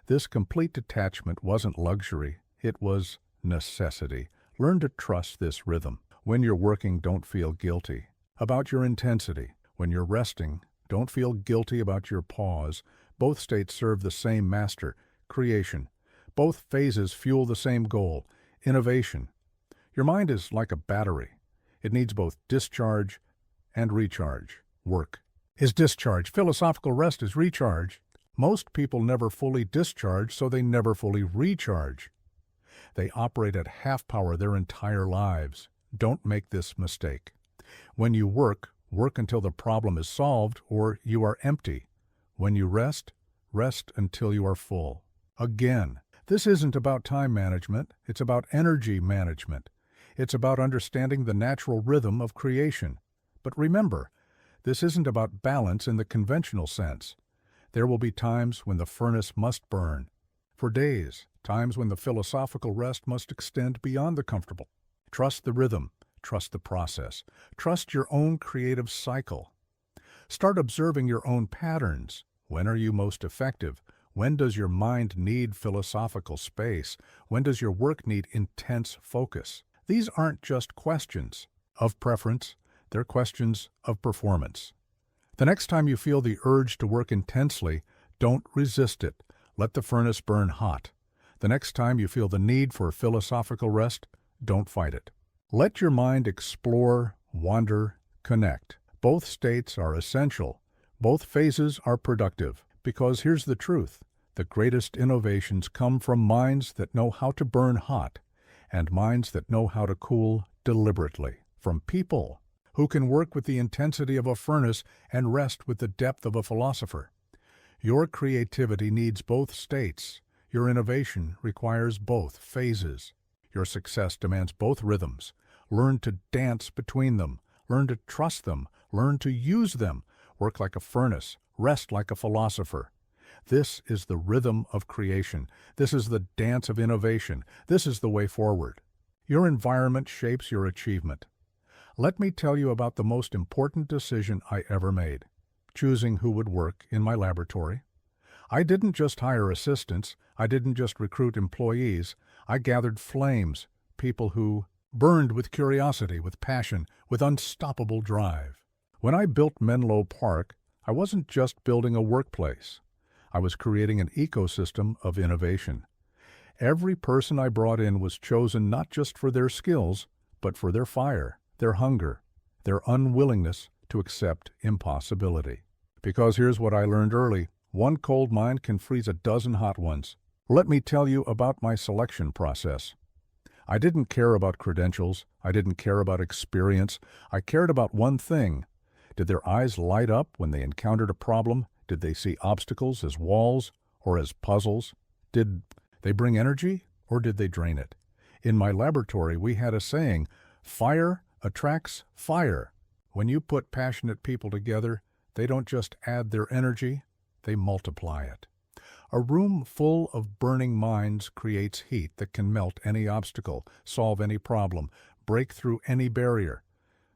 This complete detachment wasn't luxury, it was necessity. Learn to trust this rhythm. When you're working, don't feel guilty about your intensity. When you're resting, don't feel guilty about your pause. Both states serve the same master, creation. Both phases fuel the same goal, innovation. Your mind is like a battery. It needs both discharge and recharge. Work is discharge. Philosophical rest is recharge. Most people never fully discharge, so they never fully recharge. They operate at half power their entire lives. Don't make this mistake. When you work, work until the problem is solved or you are empty. When you rest, rest until you are full. Again, this isn't about time management, it's about energy management. It's about understanding the natural rhythm of creation. But remember, this isn't about balance in the conventional sense. There will be times when the furnace must burn. For days, times when the philosophical rest must extend beyond the comfortable. Trust the rhythm. Trust the process. Trust your own creative cycle. Start observing your own patterns. When are you most effective? When does your mind need philosophical space? When does your work need intense focus? These aren't just questions of preference, they're questions of performance. The next time you feel the urge to work intensely, don't resist it. Let the furnace burn hot. The next time you feel the need for philosophical rest, don't fight it. Let your mind explore, wander, connect. Both states are essential. Both phases are productive. Because here's the truth. The greatest innovations come from minds that know how to burn hot and minds that know how to cool deliberately. From people who can work with the intensity of a furnace and rest with the depth of a philosopher. Your creativity needs both states. Your innovation requires both phases. Your success demands both rhythms. Learn to dance between them. Learn to trust them. Learn to use them. Work like a furnace. Rest like a philosopher. This is the rhythm of creation. This is the dance of innovation. This is the way forward. Your environment shapes your achievement. Let me tell you about the most important decision I ever made, choosing who would work in my laboratory. I didn't just hire assistants. I didn't just recruit employees. I gathered flames, people who burned with curiosity, with passion, with unstoppable drive. When I built Menlo Park, I wasn't just building a workplace. I was creating an ecosystem of innovation. Every person I brought in was chosen not just for their skills, but for their fire, their hunger, their unwillingness to accept impossibility. Because here's what I learned early. One cold mind can freeze a dozen hot ones. Let me tell you about my selection process. I didn't care about credentials. I didn't care about experience. I cared about one thing. Did their eyes light up when they encountered a problem? Did they see obstacles as walls or as puzzles? Did they bring energy or did they drain it? In my laboratory, we had a saying, fire attracts fire. When you put passionate people together, they don't just add their energy, they multiply it. A room full of burning minds creates heat that can melt any obstacle, solve any problem, break through any barrier.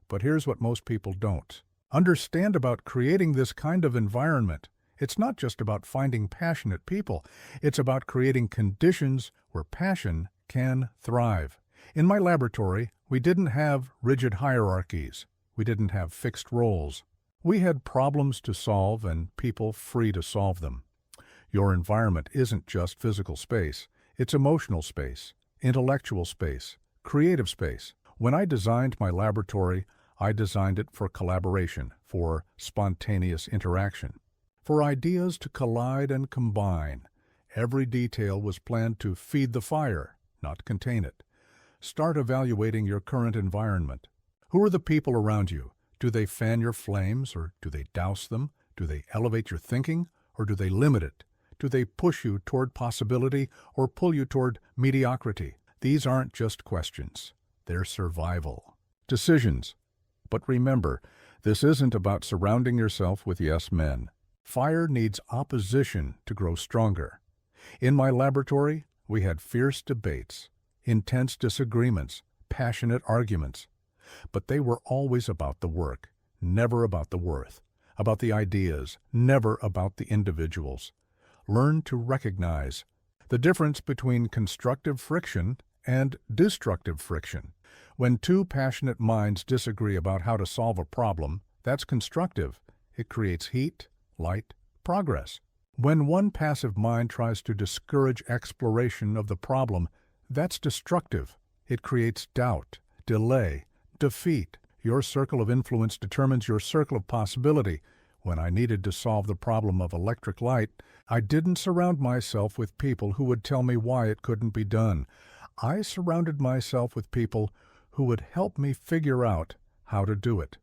But here's what most people don't understand about creating this kind of environment. It's not just about finding passionate people. It's about creating conditions where passion can thrive. In my laboratory, we didn't have rigid hierarchies. We didn't have fixed roles. We had problems to solve and people free to solve them. Your environment isn't just physical space. It's emotional space, intellectual space, creative space. When I designed my laboratory, I designed it for collaboration, for spontaneous interaction, for ideas to collide and combine. Every detail was planned to feed the fire, not contain it. Start evaluating your current environment. Who are the people around you? Do they fan your flames or do they douse them? Do they elevate your thinking or do they limit it? Do they push you toward possibility or pull you toward mediocrity? These aren't just questions. They're survival decisions. But remember, this isn't about surrounding yourself with yes men. Fire needs opposition to grow stronger. In my laboratory, we had fierce debates, intense disagreements, passionate arguments. But they were always about the work, never about the worth, about the ideas, never about the individuals. Learn to recognize the difference between constructive friction and destructive friction. When two passionate minds disagree about how to solve a problem, that's constructive. It creates heat, light, progress. When one passive mind tries to discourage exploration of the problem, that's destructive. It creates doubt, delay, defeat. Your circle of influence determines your circle of possibility. When I needed to solve the problem of electric light, I didn't surround myself with people who would tell me why it couldn't be done. I surrounded myself with people who would help me figure out how to do it.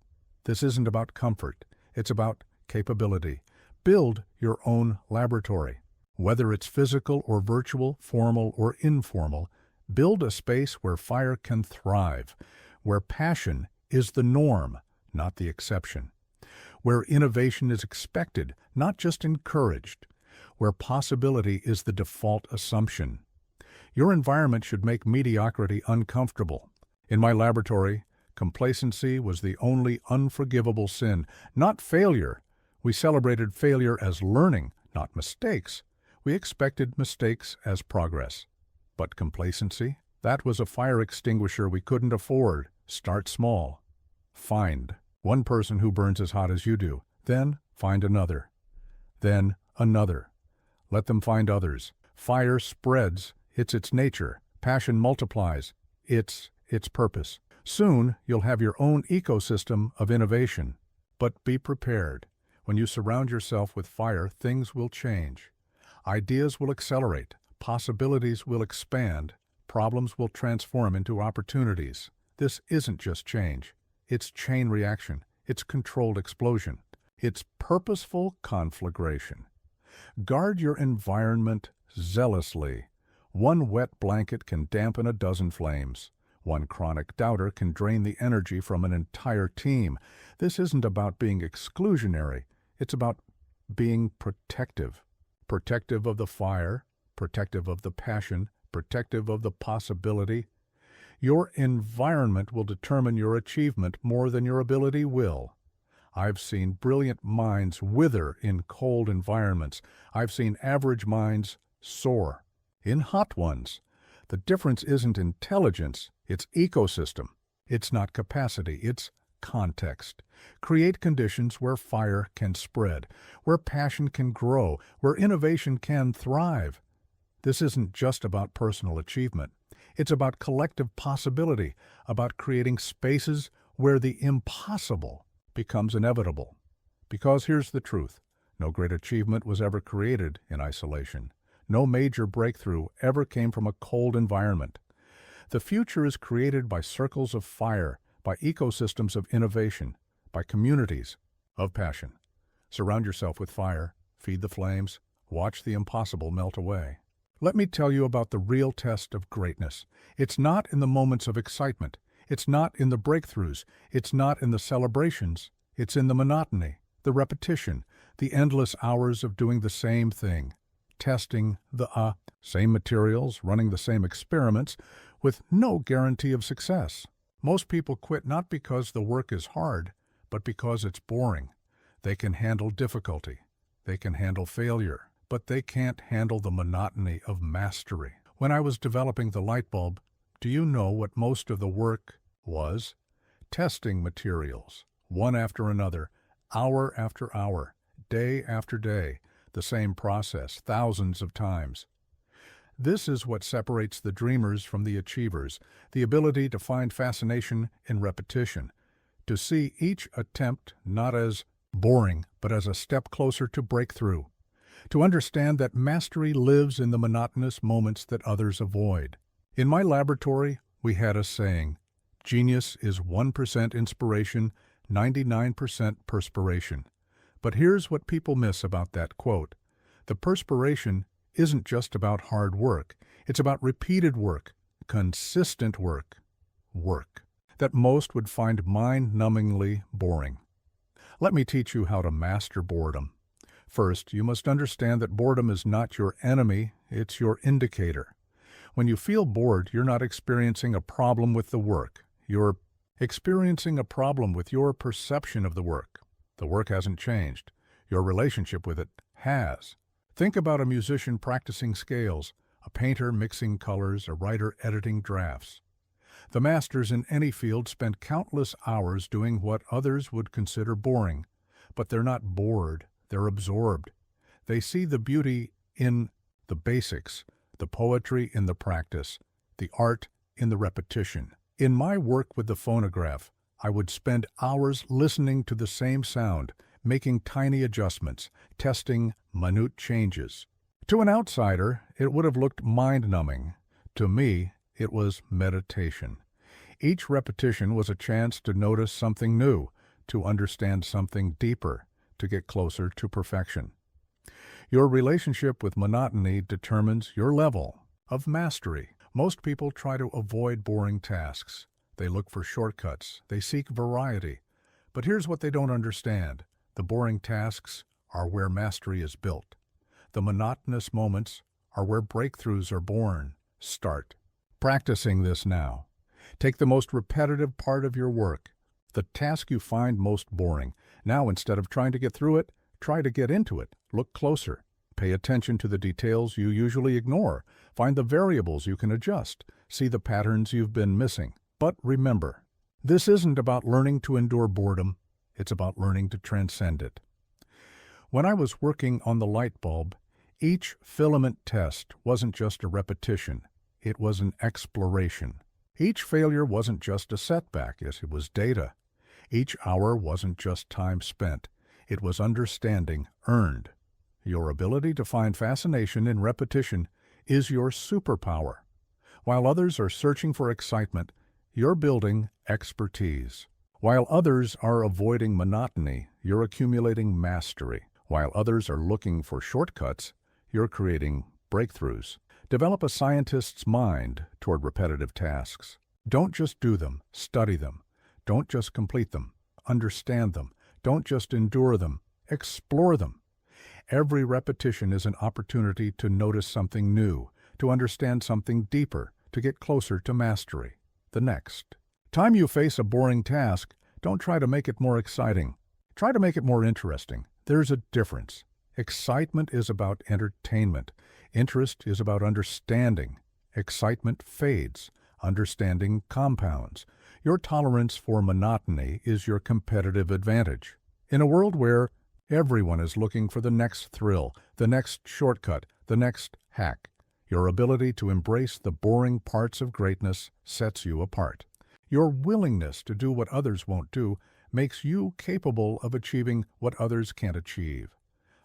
This isn't about comfort. It's about capability. Build your own laboratory. Whether it's physical or virtual, formal or informal, build a space where fire can thrive, where passion is the norm, not the exception, where innovation is expected, not just encouraged, where possibility is the default assumption. Your environment should make mediocrity uncomfortable. In my laboratory, complacency was the only unforgivable sin, not failure. We celebrated failure as learning, not mistakes. We expected mistakes as progress. But complacency? That was a fire extinguisher we couldn't afford. Start small. Find one person who burns as hot as you do. Then find another. Then another. Let them find others. Fire spreads. It's its nature. Passion multiplies. It's its purpose. Soon you'll have your own ecosystem of innovation. But be prepared. When you surround yourself with fire, things will change. Ideas will accelerate. Possibilities will expand. Problems will transform into opportunities. This isn't just change. It's chain reaction. It's controlled explosion. It's purposeful conflagration. Guard your environment zealously. One wet blanket can dampen a dozen flames. One chronic doubter can drain the energy from an entire team. This isn't about being exclusionary. It's about being protective. Protective of the fire, protective of the passion, protective of the possibility. Your environment will determine your achievement more than your ability will. I've seen brilliant minds wither in cold environments. I've seen average minds soar in hot ones. The difference isn't intelligence, it's ecosystem. It's not capacity, it's context. Create conditions where fire can spread, where passion can grow, where innovation can thrive. This isn't just about personal achievement. It's about collective possibility, about creating spaces where the impossible becomes inevitable. Because here's the truth. No great achievement was ever created in isolation. No major breakthrough ever came from a cold environment. The future is created by circles of fire, by ecosystems of innovation, by communities of passion. Surround yourself with fire, feed the flames, watch the impossible melt away. Let me tell you about the real test of greatness. It's not in the moments of excitement. It's not in the breakthroughs. It's not in the celebrations. It's in the monotony, the repetition, the endless hours of doing the same thing. Testing the same materials, running the same experiments, with no guarantee of success. Most people quit not because the work is hard, but because it's boring. They can handle difficulty. They can handle failure, but they can't handle the monotony of mastery. When I was developing the light bulb, do you know what most of the work was? Testing materials, one after another, hour after hour, day after day, the same process, thousands of times. This is what separates the dreamers from the achievers, the ability to find fascination in repetition, to see each attempt not as boring, but as a step closer to breakthrough, to understand that mastery lives in the monotonous moments that others avoid. In my laboratory, we had a saying, genius is 1% inspiration, 99% perspiration. But here's what people miss about that quote. The perspiration isn't just about hard work. It's about repeated work, consistent work. that most would find mind-numbingly boring. Let me teach you how to master boredom. First, you must understand that boredom is not your enemy, it's your indicator. When you feel bored, you're not experiencing a problem with the work. You're experiencing a problem with your perception of the work. The work hasn't changed. Your relationship with it has. Think about a musician practicing scales, a painter mixing colors, a writer editing drafts. The masters in any field spend countless hours doing what others would consider boring, but they're not bored, they're absorbed. They see the beauty in the basics, the poetry in the practice, the art in the repetition. In my work with the phonograph, I would spend hours listening to the same sound, making tiny adjustments, testing minute changes. To an outsider, it would have looked mind-numbing. To me, it was meditation. Each repetition was a chance to notice something new, to understand something deeper, to get closer to perfection. Your relationship with monotony determines your level of mastery. Most people try to avoid boring tasks. They look for shortcuts. They seek variety. But here's what they don't understand. The boring tasks are where mastery is built. The monotonous moments are where breakthroughs are born. Start practicing this now. Take the most repetitive part of your work, the task you find most boring. Now, instead of trying to get through it, try to get into it. Look closer. Pay attention to the details you usually ignore. Find the variables you can adjust. See the patterns you've been missing. But remember, this isn't about learning to endure boredom. It's about learning to transcend it. When I was working on the light bulb, each filament test wasn't just a repetition. It was an exploration. Each failure wasn't just a setback, it was data. Each hour wasn't just time spent. It was understanding earned. Your ability to find fascination in repetition is your superpower. While others are searching for excitement, you're building expertise. While others are avoiding monotony, you're accumulating mastery. While others are looking for shortcuts, you're creating breakthroughs. Develop a scientist's mind toward repetitive tasks. Don't just do them, study them. Don't just complete them, understand them. Don't just endure them, explore them. Every repetition is an opportunity to notice something new, to understand something deeper, to get closer to mastery. The next time you face a boring task, don't try to make it more exciting. Try to make it more interesting. There's a difference. Excitement is about entertainment. Interest is about understanding. Excitement fades. Understanding compounds. Your tolerance for monotony is your competitive advantage. In a world where everyone is looking for the next thrill, the next shortcut, the next hack, your ability to embrace the boring parts of greatness sets you apart. Your willingness to do what others won't do makes you capable of achieving what others can't achieve.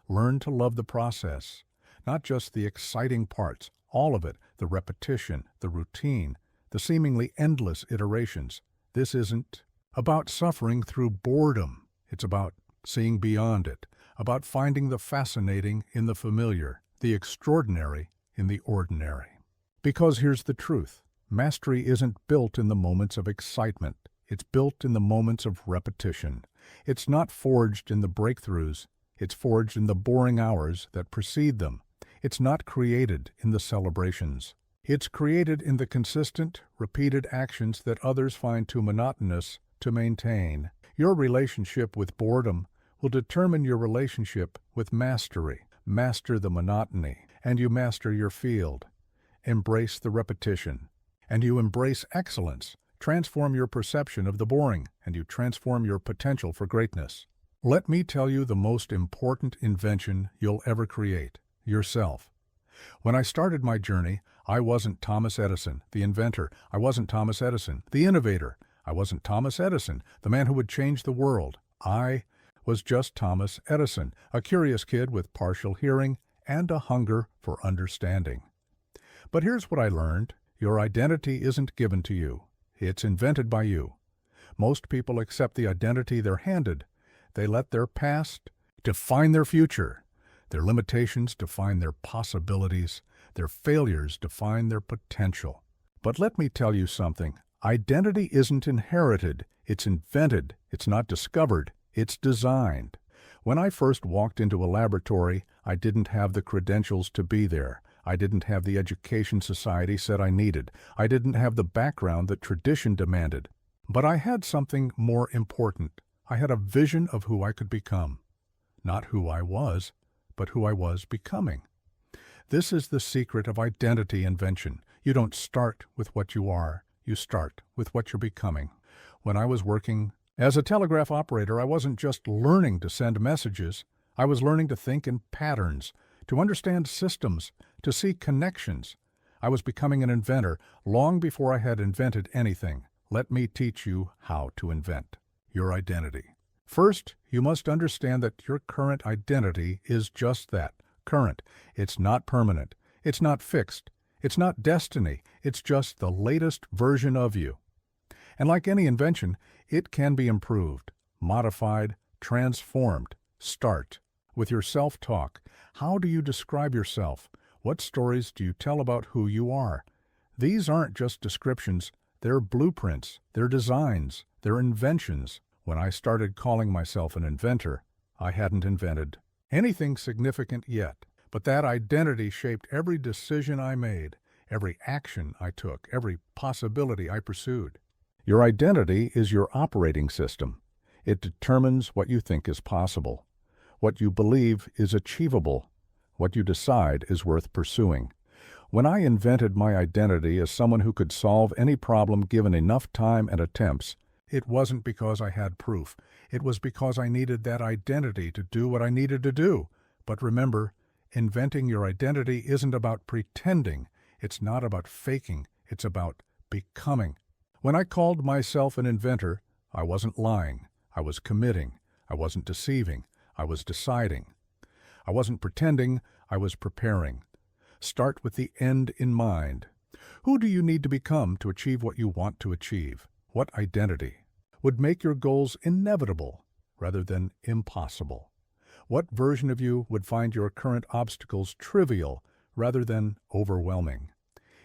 Learn to love the process, not just the exciting parts, all of it, the repetition, the routine, the seemingly endless iterations. This isn't about suffering through boredom. It's about seeing beyond it, about finding the fascinating in the familiar, the extraordinary in the ordinary. Because here's the truth. Mastery isn't built in the moments of excitement. It's built in the moments of repetition. It's not forged in the breakthroughs. It's forged in the boring hours that precede them. It's not created in the celebrations. It's created in the consistent, repeated actions that others find too monotonous to maintain. Your relationship with boredom will determine your relationship with mastery. Master the monotony, and you master your field. Embrace the repetition, and you embrace excellence. Transform your perception of the boring, and you transform your potential for greatness. Let me tell you the most important invention you'll ever create: yourself. When I started my journey, I wasn't Thomas Edison, the inventor. I wasn't Thomas Edison, the innovator. I wasn't Thomas Edison, the man who would change the world. I was just Thomas Edison, a curious kid with partial hearing and a hunger for understanding. But here's what I learned. Your identity isn't given to you. It's invented by you. Most people accept the identity they're handed. They let their past define their future. Their limitations define their possibilities. Their failures define their potential. But let me tell you something. Identity isn't inherited, it's invented. It's not discovered, it's designed. When I first walked into a laboratory, I didn't have the credentials to be there. I didn't have the education society said I needed. I didn't have the background that tradition demanded. But I had something more important. I had a vision of who I could become. Not who I was, but who I was becoming. This is the secret of identity invention. You don't start with what you are. You start with what you're becoming. When I was working as a telegraph operator, I wasn't just learning to send messages. I was learning to think in patterns, to understand systems, to see connections. I was becoming an inventor long before I had invented anything. Let me teach you how to invent your identity. First, you must understand that your current identity is just that, current. It's not permanent. It's not fixed. It's not destiny. It's just the latest version of you. And like any invention, it can be improved, modified, transformed. Start with your self-talk. How do you describe yourself? What stories do you tell about who you are? These aren't just descriptions. They're blueprints. They're designs. They're inventions. When I started calling myself an inventor, I hadn't invented anything significant yet. But that identity shaped every decision I made, every action I took, every possibility I pursued. Your identity is your operating system. It determines what you think is possible, what you believe is achievable, what you decide is worth pursuing. When I invented my identity as someone who could solve any problem given enough time and attempts, it wasn't because I had proof. It was because I needed that identity to do what I needed to do. But remember, inventing your identity isn't about pretending. It's not about faking. It's about becoming. When I called myself an inventor, I wasn't lying. I was committing. I wasn't deceiving. I was deciding. I wasn't pretending. I was preparing. Start with the end in mind. Who do you need to become to achieve what you want to achieve? What identity would make your goals inevitable rather than impossible? What version of you would find your current obstacles trivial rather than overwhelming?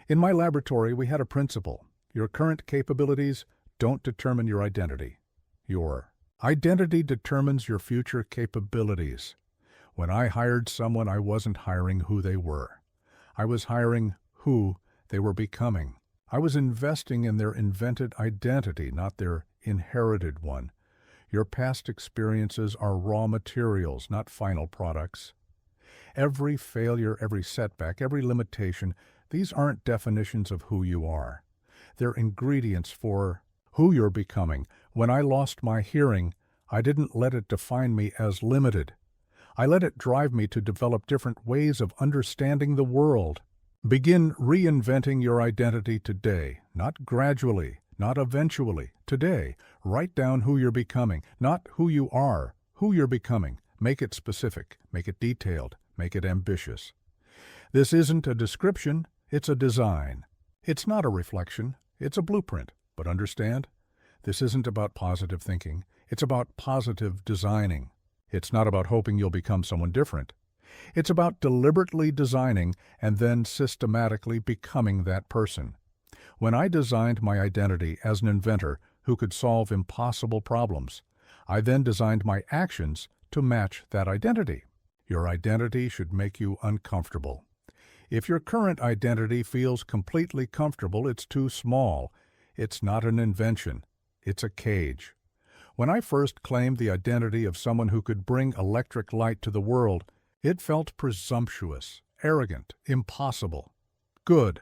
In my laboratory, we had a principle. Your current capabilities don't determine your identity. Your identity determines your future capabilities. When I hired someone, I wasn't hiring who they were. I was hiring who they were becoming. I was investing in their invented identity, not their inherited one. Your past experiences are raw materials, not final products. Every failure, every setback, every limitation, these aren't definitions of who you are. They're ingredients for who you're becoming. When I lost my hearing, I didn't let it define me as limited. I let it drive me to develop different ways of understanding the world. Begin reinventing your identity today, not gradually, not eventually. Today, write down who you're becoming, not who you are, who you're becoming. Make it specific, make it detailed, make it ambitious. This isn't a description, it's a design. It's not a reflection, it's a blueprint. But understand, this isn't about positive thinking, it's about positive designing. It's not about hoping you'll become someone different. It's about deliberately designing and then systematically becoming that person. When I designed my identity as an inventor who could solve impossible problems, I then designed my actions to match that identity. Your identity should make you uncomfortable. If your current identity feels completely comfortable, it's too small. It's not an invention. It's a cage. When I first claimed the identity of someone who could bring electric light to the world, it felt presumptuous, arrogant, impossible. Good.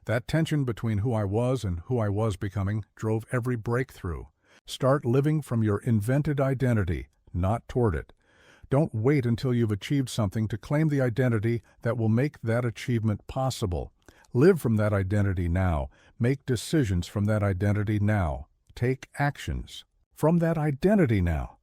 That tension between who I was and who I was becoming drove every breakthrough. Start living from your invented identity, not toward it. Don't wait until you've achieved something to claim the identity that will make that achievement possible. Live from that identity now. Make decisions from that identity now. Take actions from that identity now.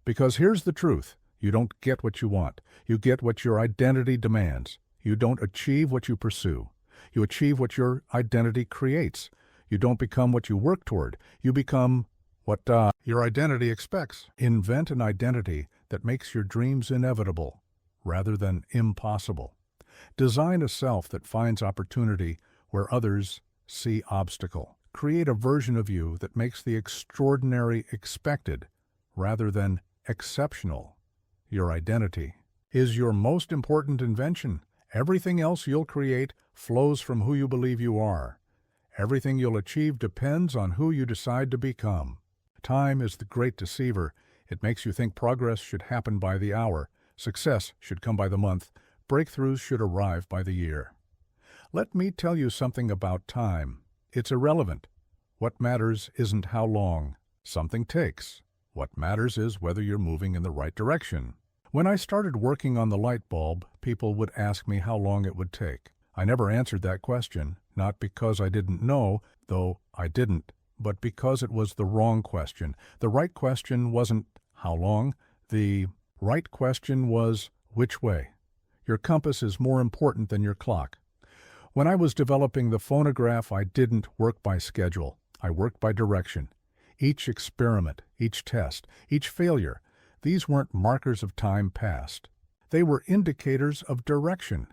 Because here's the truth. You don't get what you want. You get what your identity demands. You don't achieve what you pursue. You achieve what your identity creates. You don't become what you work toward. You become what your identity expects. Invent an identity that makes your dreams inevitable rather than impossible. Design a self that finds opportunity where others see obstacle. Create a version of you that makes the extraordinary expected rather than exceptional. Your identity is your most important invention. Everything else you'll create flows from who you believe you are. Everything you'll achieve depends on who you decide to become. Time is the great deceiver. It makes you think progress should happen by the hour, success should come by the month, breakthroughs should arrive by the year. Let me tell you something about time. It's irrelevant. What matters isn't how long something takes. What matters is whether you're moving in the right direction. When I started working on the light bulb, people would ask me how long it would take. I never answered that question, not because I didn't know, though I didn't, but because it was the wrong question. The right question wasn't how long. The right question was which way. Your compass is more important than your clock. When I was developing the phonograph, I didn't work by schedule. I worked by direction. Each experiment, each test, each failure, these weren't markers of time passed. They were indicators of direction.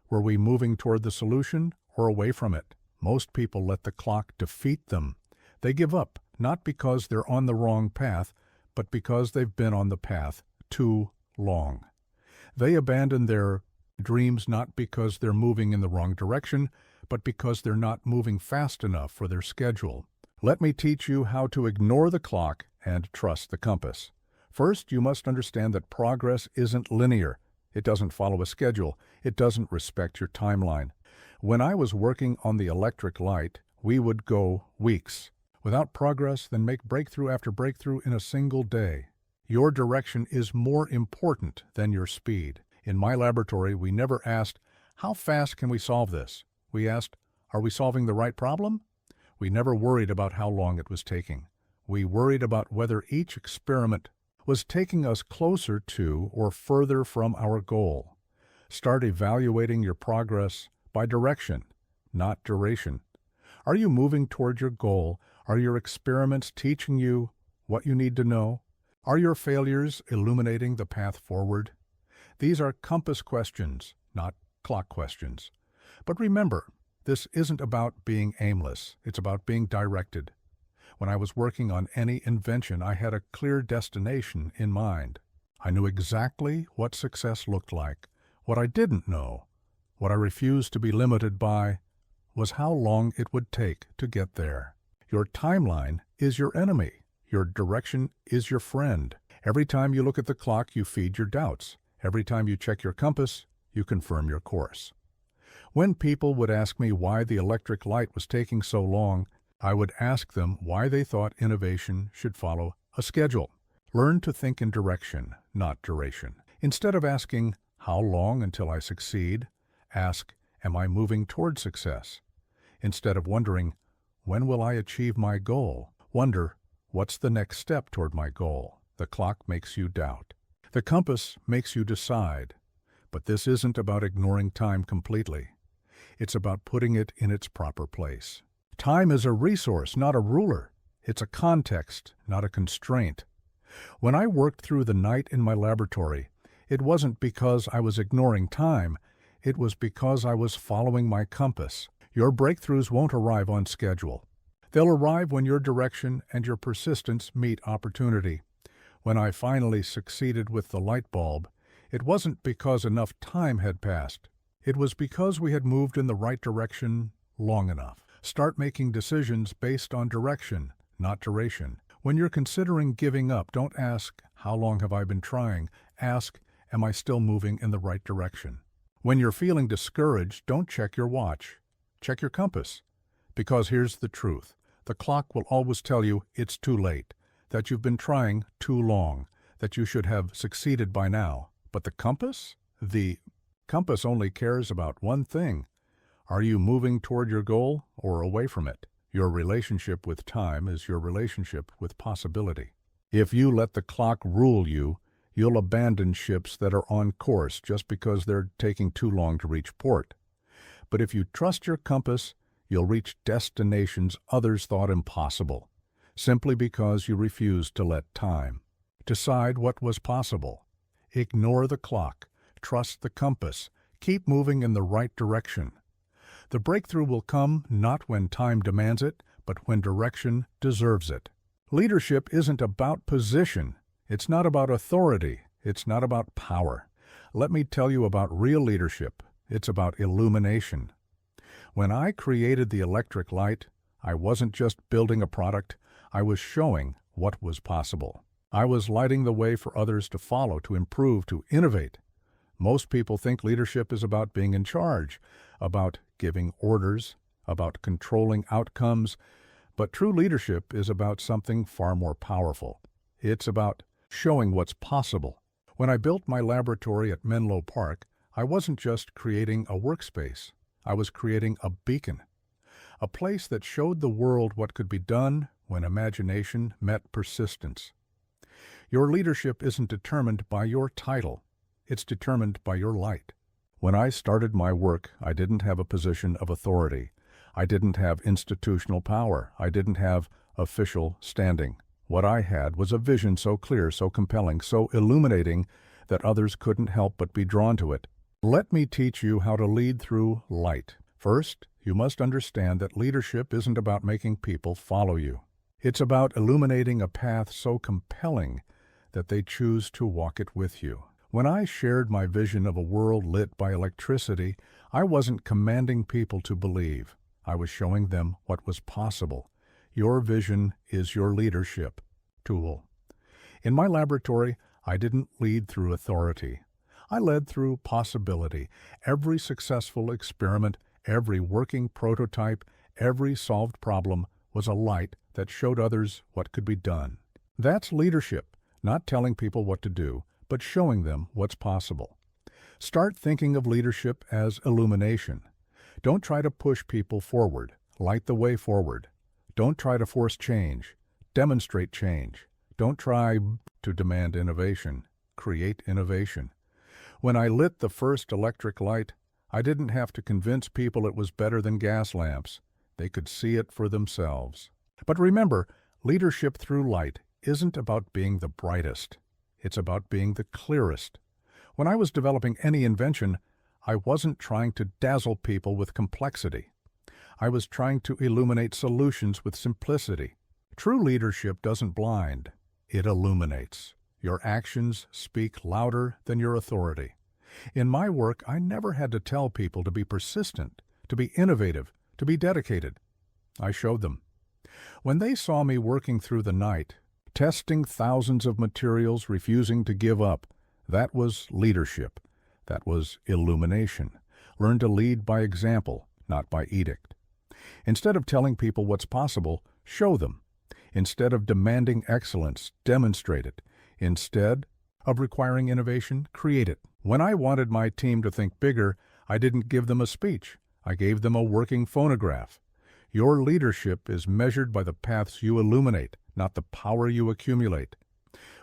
Were we moving toward the solution or away from it? Most people let the clock defeat them. They give up, not because they're on the wrong path, but because they've been on the path too long. They abandon their dreams not because they're moving in the wrong direction, but because they're not moving fast enough for their schedule. Let me teach you how to ignore the clock and trust the compass. First, you must understand that progress isn't linear. It doesn't follow a schedule. It doesn't respect your timeline. When I was working on the electric light, we would go weeks without progress, then make breakthrough after breakthrough in a single day. Your direction is more important than your speed. In my laboratory, we never asked, how fast can we solve this? We asked, are we solving the right problem? We never worried about how long it was taking. We worried about whether each experiment was taking us closer to or further from our goal. Start evaluating your progress by direction, not duration. Are you moving toward your goal? Are your experiments teaching you what you need to know? Are your failures illuminating the path forward? These are compass questions, not clock questions. But remember, this isn't about being aimless. It's about being directed. When I was working on any invention, I had a clear destination in mind. I knew exactly what success looked like. What I didn't know, what I refused to be limited by, was how long it would take to get there. Your timeline is your enemy. Your direction is your friend. Every time you look at the clock, you feed your doubts. Every time you check your compass, you confirm your course. When people would ask me why the electric light was taking so long, I would ask them why they thought innovation should follow a schedule. Learn to think in direction, not duration. Instead of asking, how long until I succeed, ask, am I moving toward success? Instead of wondering, when will I achieve my goal? Wonder, what's the next step toward my goal? The clock makes you doubt. The compass makes you decide. But this isn't about ignoring time completely. It's about putting it in its proper place. Time is a resource, not a ruler. It's a context, not a constraint. When I worked through the night in my laboratory, it wasn't because I was ignoring time. It was because I was following my compass. Your breakthroughs won't arrive on schedule. They'll arrive when your direction and your persistence meet opportunity. When I finally succeeded with the light bulb, it wasn't because enough time had passed. It was because we had moved in the right direction long enough. Start making decisions based on direction, not duration. When you're considering giving up, don't ask, how long have I been trying? Ask, am I still moving in the right direction? When you're feeling discouraged, don't check your watch. Check your compass. Because here's the truth. The clock will always tell you it's too late, that you've been trying too long, that you should have succeeded by now. But the compass? The compass only cares about one thing. Are you moving toward your goal or away from it? Your relationship with time is your relationship with possibility. If you let the clock rule you, you'll abandon ships that are on course just because they're taking too long to reach port. But if you trust your compass, you'll reach destinations others thought impossible, simply because you refused to let time decide what was possible. Ignore the clock. Trust the compass. Keep moving in the right direction. The breakthrough will come not when time demands it, but when direction deserves it. Leadership isn't about position. It's not about authority. It's not about power. Let me tell you about real leadership. It's about illumination. When I created the electric light, I wasn't just building a product. I was showing what was possible. I was lighting the way for others to follow, to improve, to innovate. Most people think leadership is about being in charge, about giving orders, about controlling outcomes, but true leadership is about something far more powerful. It's about showing what's possible. When I built my laboratory at Menlo Park, I wasn't just creating a workspace. I was creating a beacon, a place that showed the world what could be done when imagination met persistence. Your leadership isn't determined by your title. It's determined by your light. When I started my work, I didn't have a position of authority. I didn't have institutional power. I didn't have official standing. What I had was a vision so clear, so compelling, so illuminating that others couldn't help but be drawn to it. Let me teach you how to lead through light. First, you must understand that leadership isn't about making people follow you. It's about illuminating a path so compelling that they choose to walk it with you. When I shared my vision of a world lit by electricity, I wasn't commanding people to believe. I was showing them what was possible. Your vision is your leadership tool. In my laboratory, I didn't lead through authority. I led through possibility. Every successful experiment, every working prototype, every solved problem was a light that showed others what could be done. That's leadership, not telling people what to do, but showing them what's possible. Start thinking of leadership as illumination. Don't try to push people forward. Light the way forward. Don't try to force change. Demonstrate change. Don't try to demand innovation. Create innovation. When I lit the first electric light, I didn't have to convince people it was better than gas lamps. They could see it for themselves. But remember, leadership through light isn't about being the brightest. It's about being the clearest. When I was developing any invention, I wasn't trying to dazzle people with complexity. I was trying to illuminate solutions with simplicity. True leadership doesn't blind. It illuminates. Your actions speak louder than your authority. In my work, I never had to tell people to be persistent, to be innovative, to be dedicated. I showed them. When they saw me working through the night, testing thousands of materials, refusing to give up, that was leadership. That was illumination. Learn to lead by example, not by edict. Instead of telling people what's possible, show them. Instead of demanding excellence, demonstrate it. Instead of requiring innovation, create it. When I wanted my team to think bigger, I didn't give them a speech. I gave them a working phonograph. Your leadership is measured by the paths you illuminate, not the power you accumulate.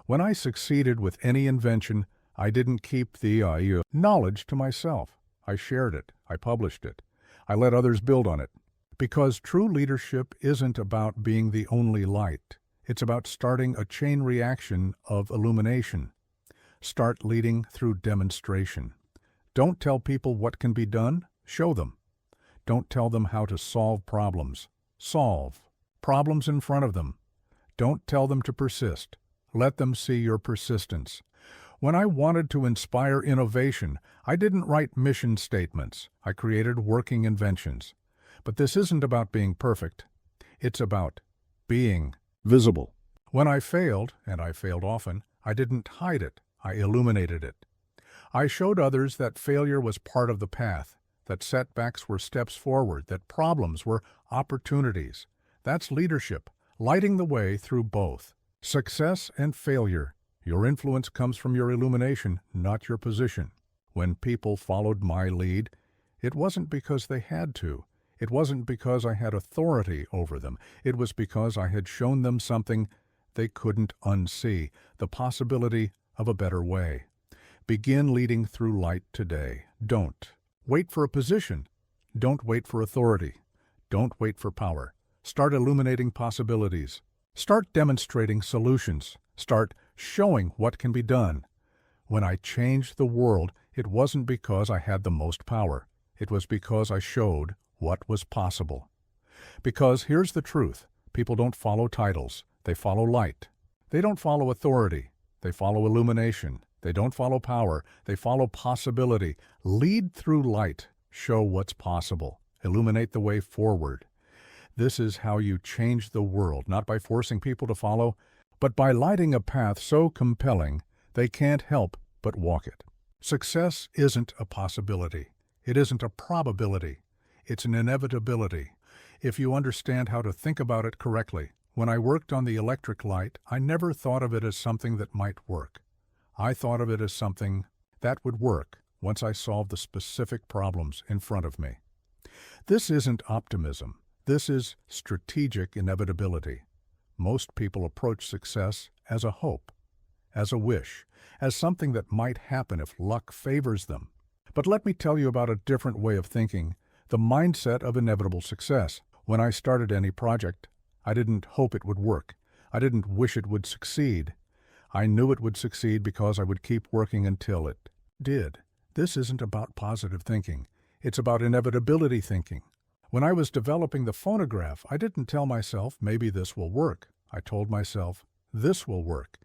When I succeeded with any invention, I didn't keep the knowledge to myself. I shared it. I published it. I let others build on it. Because true leadership isn't about being the only light. It's about starting a chain reaction of illumination. Start leading through demonstration. Don't tell people what can be done. Show them. Don't tell them how to solve problems. Solve problems in front of them. Don't tell them to persist. Let them see your persistence. When I wanted to inspire innovation, I didn't write mission statements. I created working inventions. But this isn't about being perfect. It's about being visible. When I failed, and I failed often, I didn't hide it. I illuminated it. I showed others that failure was part of the path, that setbacks were steps forward, that problems were opportunities. That's leadership, lighting the way through both. Success and failure. Your influence comes from your illumination, not your position. When people followed my lead, it wasn't because they had to. It wasn't because I had authority over them. It was because I had shown them something they couldn't unsee, the possibility of a better way. Begin leading through light today. Don't wait for a position. Don't wait for authority. Don't wait for power. Start illuminating possibilities. Start demonstrating solutions. Start showing what can be done. When I changed the world, it wasn't because I had the most power. It was because I showed what was possible. Because here's the truth. People don't follow titles. They follow light. They don't follow authority. They follow illumination. They don't follow power. They follow possibility. Lead through light. Show what's possible. Illuminate the way forward. This is how you change the world, not by forcing people to follow, but by lighting a path so compelling they can't help but walk it. Success isn't a possibility. It isn't a probability. It's an inevitability. If you understand how to think about it correctly. When I worked on the electric light, I never thought of it as something that might work. I thought of it as something that would work once I solved the specific problems in front of me. This isn't optimism. This is strategic inevitability. Most people approach success as a hope, as a wish, as something that might happen if luck favors them. But let me tell you about a different way of thinking, the mindset of inevitable success. When I started any project, I didn't hope it would work. I didn't wish it would succeed. I knew it would succeed because I would keep working until it did. This isn't about positive thinking. It's about inevitability thinking. When I was developing the phonograph, I didn't tell myself, maybe this will work. I told myself, this will work.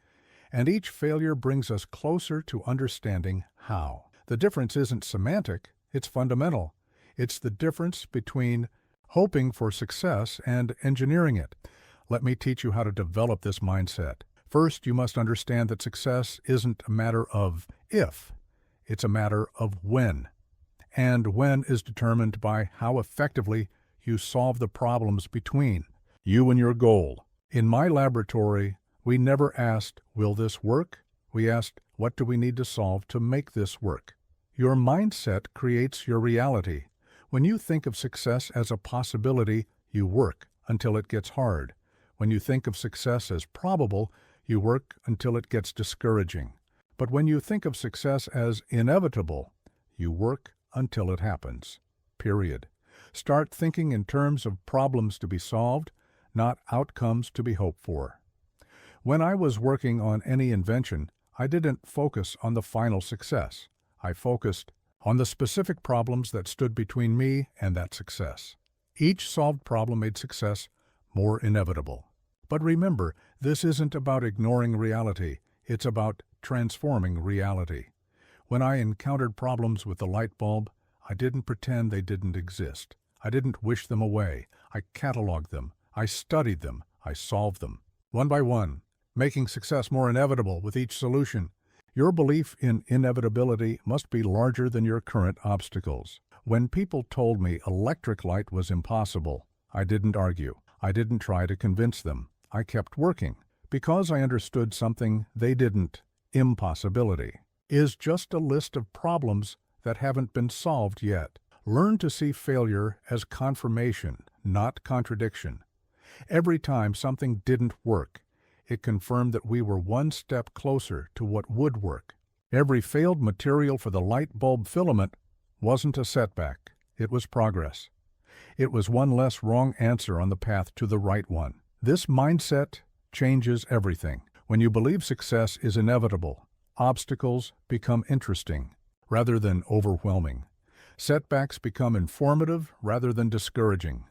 And each failure brings us closer to understanding how. The difference isn't semantic, it's fundamental. It's the difference between hoping for success and engineering it. Let me teach you how to develop this mindset. First, you must understand that success isn't a matter of if, it's a matter of when. And when is determined by how effectively you solve the problems between you and your goal. In my laboratory, we never asked, will this work? We asked, what do we need to solve to make this work? Your mindset creates your reality. When you think of success as a possibility, you work until it gets hard. When you think of success as probable, you work until it gets discouraging. But when you think of success as inevitable, you work until it happens. Period. Start thinking in terms of problems to be solved, not outcomes to be hoped for. When I was working on any invention, I didn't focus on the final success. I focused on the specific problems that stood between me and that success. Each solved problem made success more inevitable. But remember, this isn't about ignoring reality. It's about transforming reality. When I encountered problems with the light bulb, I didn't pretend they didn't exist. I didn't wish them away. I cataloged them. I studied them. I solved them. One by one, making success more inevitable with each solution. Your belief in inevitability must be larger than your current obstacles. When people told me electric light was impossible, I didn't argue. I didn't try to convince them. I kept working because I understood something they didn't. Impossibility is just a list of problems that haven't been solved yet. Learn to see failure as confirmation, not contradiction. Every time something didn't work, it confirmed that we were one step closer to what would work. Every failed material for the light bulb filament wasn't a setback, it was progress. It was one less wrong answer on the path to the right one. This mindset changes everything. When you believe success is inevitable, obstacles become interesting rather than overwhelming. Setbacks become informative rather than discouraging.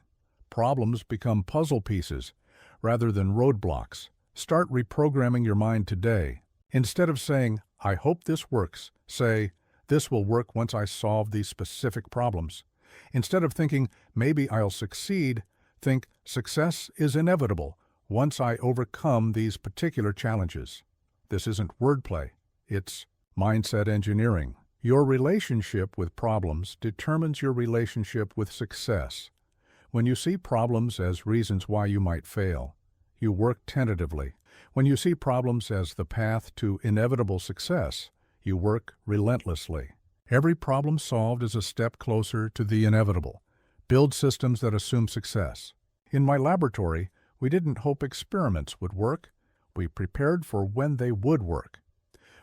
Problems become puzzle pieces rather than roadblocks. Start reprogramming your mind today. Instead of saying, I hope this works, say, this will work once I solve these specific problems. Instead of thinking, maybe I'll succeed, think, success is inevitable once I overcome these particular challenges. This isn't wordplay, it's mindset engineering. Your relationship with problems determines your relationship with success. When you see problems as reasons why you might fail, you work tentatively. When you see problems as the path to inevitable success, you work relentlessly. Every problem solved is a step closer to the inevitable. Build systems that assume success. In my laboratory, we didn't hope experiments would work. We prepared for when they would work.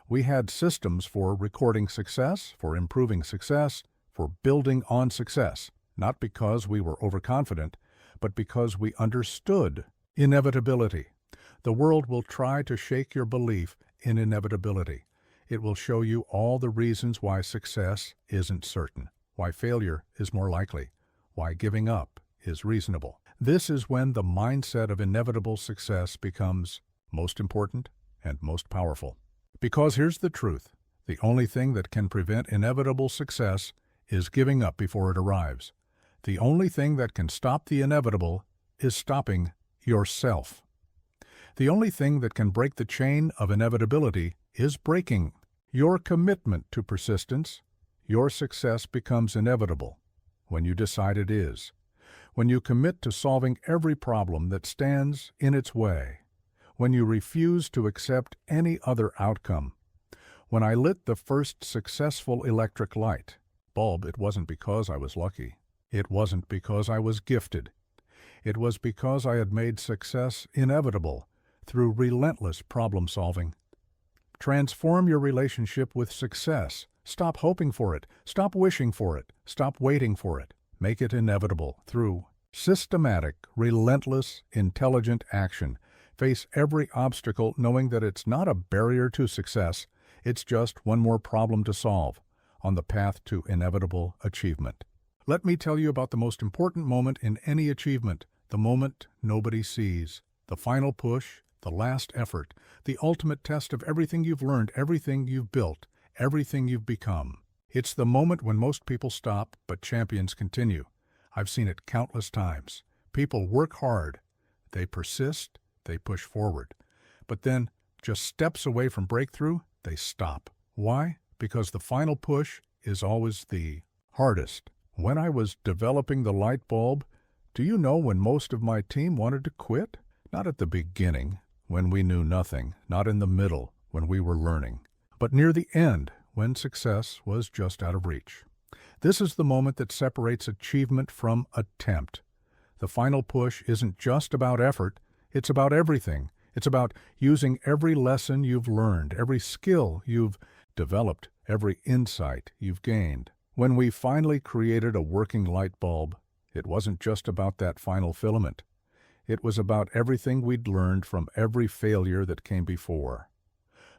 We had systems for recording success, for improving success, for building on success, not because we were overconfident, but because we understood inevitability. The world will try to shake your belief in inevitability. It will show you all the reasons why success isn't certain, why failure is more likely, why giving up is reasonable. This is when the mindset of inevitable success becomes most important and most powerful. Because here's the truth. The only thing that can prevent inevitable success is giving up before it arrives. The only thing that can stop the inevitable is stopping yourself. The only thing that can break the chain of inevitability is breaking your commitment to persistence. Your success becomes inevitable when you decide it is, when you commit to solving every problem that stands in its way, when you refuse to accept any other outcome. When I lit the first successful electric light bulb, it wasn't because I was lucky. It wasn't because I was gifted. It was because I had made success inevitable through relentless problem solving. Transform your relationship with success. Stop hoping for it. Stop wishing for it. Stop waiting for it. Make it inevitable through systematic, relentless, intelligent action. Face every obstacle knowing that it's not a barrier to success. It's just one more problem to solve on the path to inevitable achievement. Let me tell you about the most important moment in any achievement, the moment nobody sees, the final push, the last effort, the ultimate test of everything you've learned, everything you've built, everything you've become. It's the moment when most people stop, but champions continue. I've seen it countless times. People work hard. They persist. They push forward. But then, just steps away from breakthrough, they stop. Why? Because the final push is always the hardest. When I was developing the light bulb, do you know when most of my team wanted to quit? Not at the beginning, when we knew nothing, not in the middle, when we were learning, but near the end, when success was just out of reach. This is the moment that separates achievement from attempt. The final push isn't just about effort, it's about everything. It's about using every lesson you've learned, every skill you've developed, every insight you've gained. When we finally created a working light bulb, it wasn't just about that final filament. It was about everything we'd learned from every failure that came before.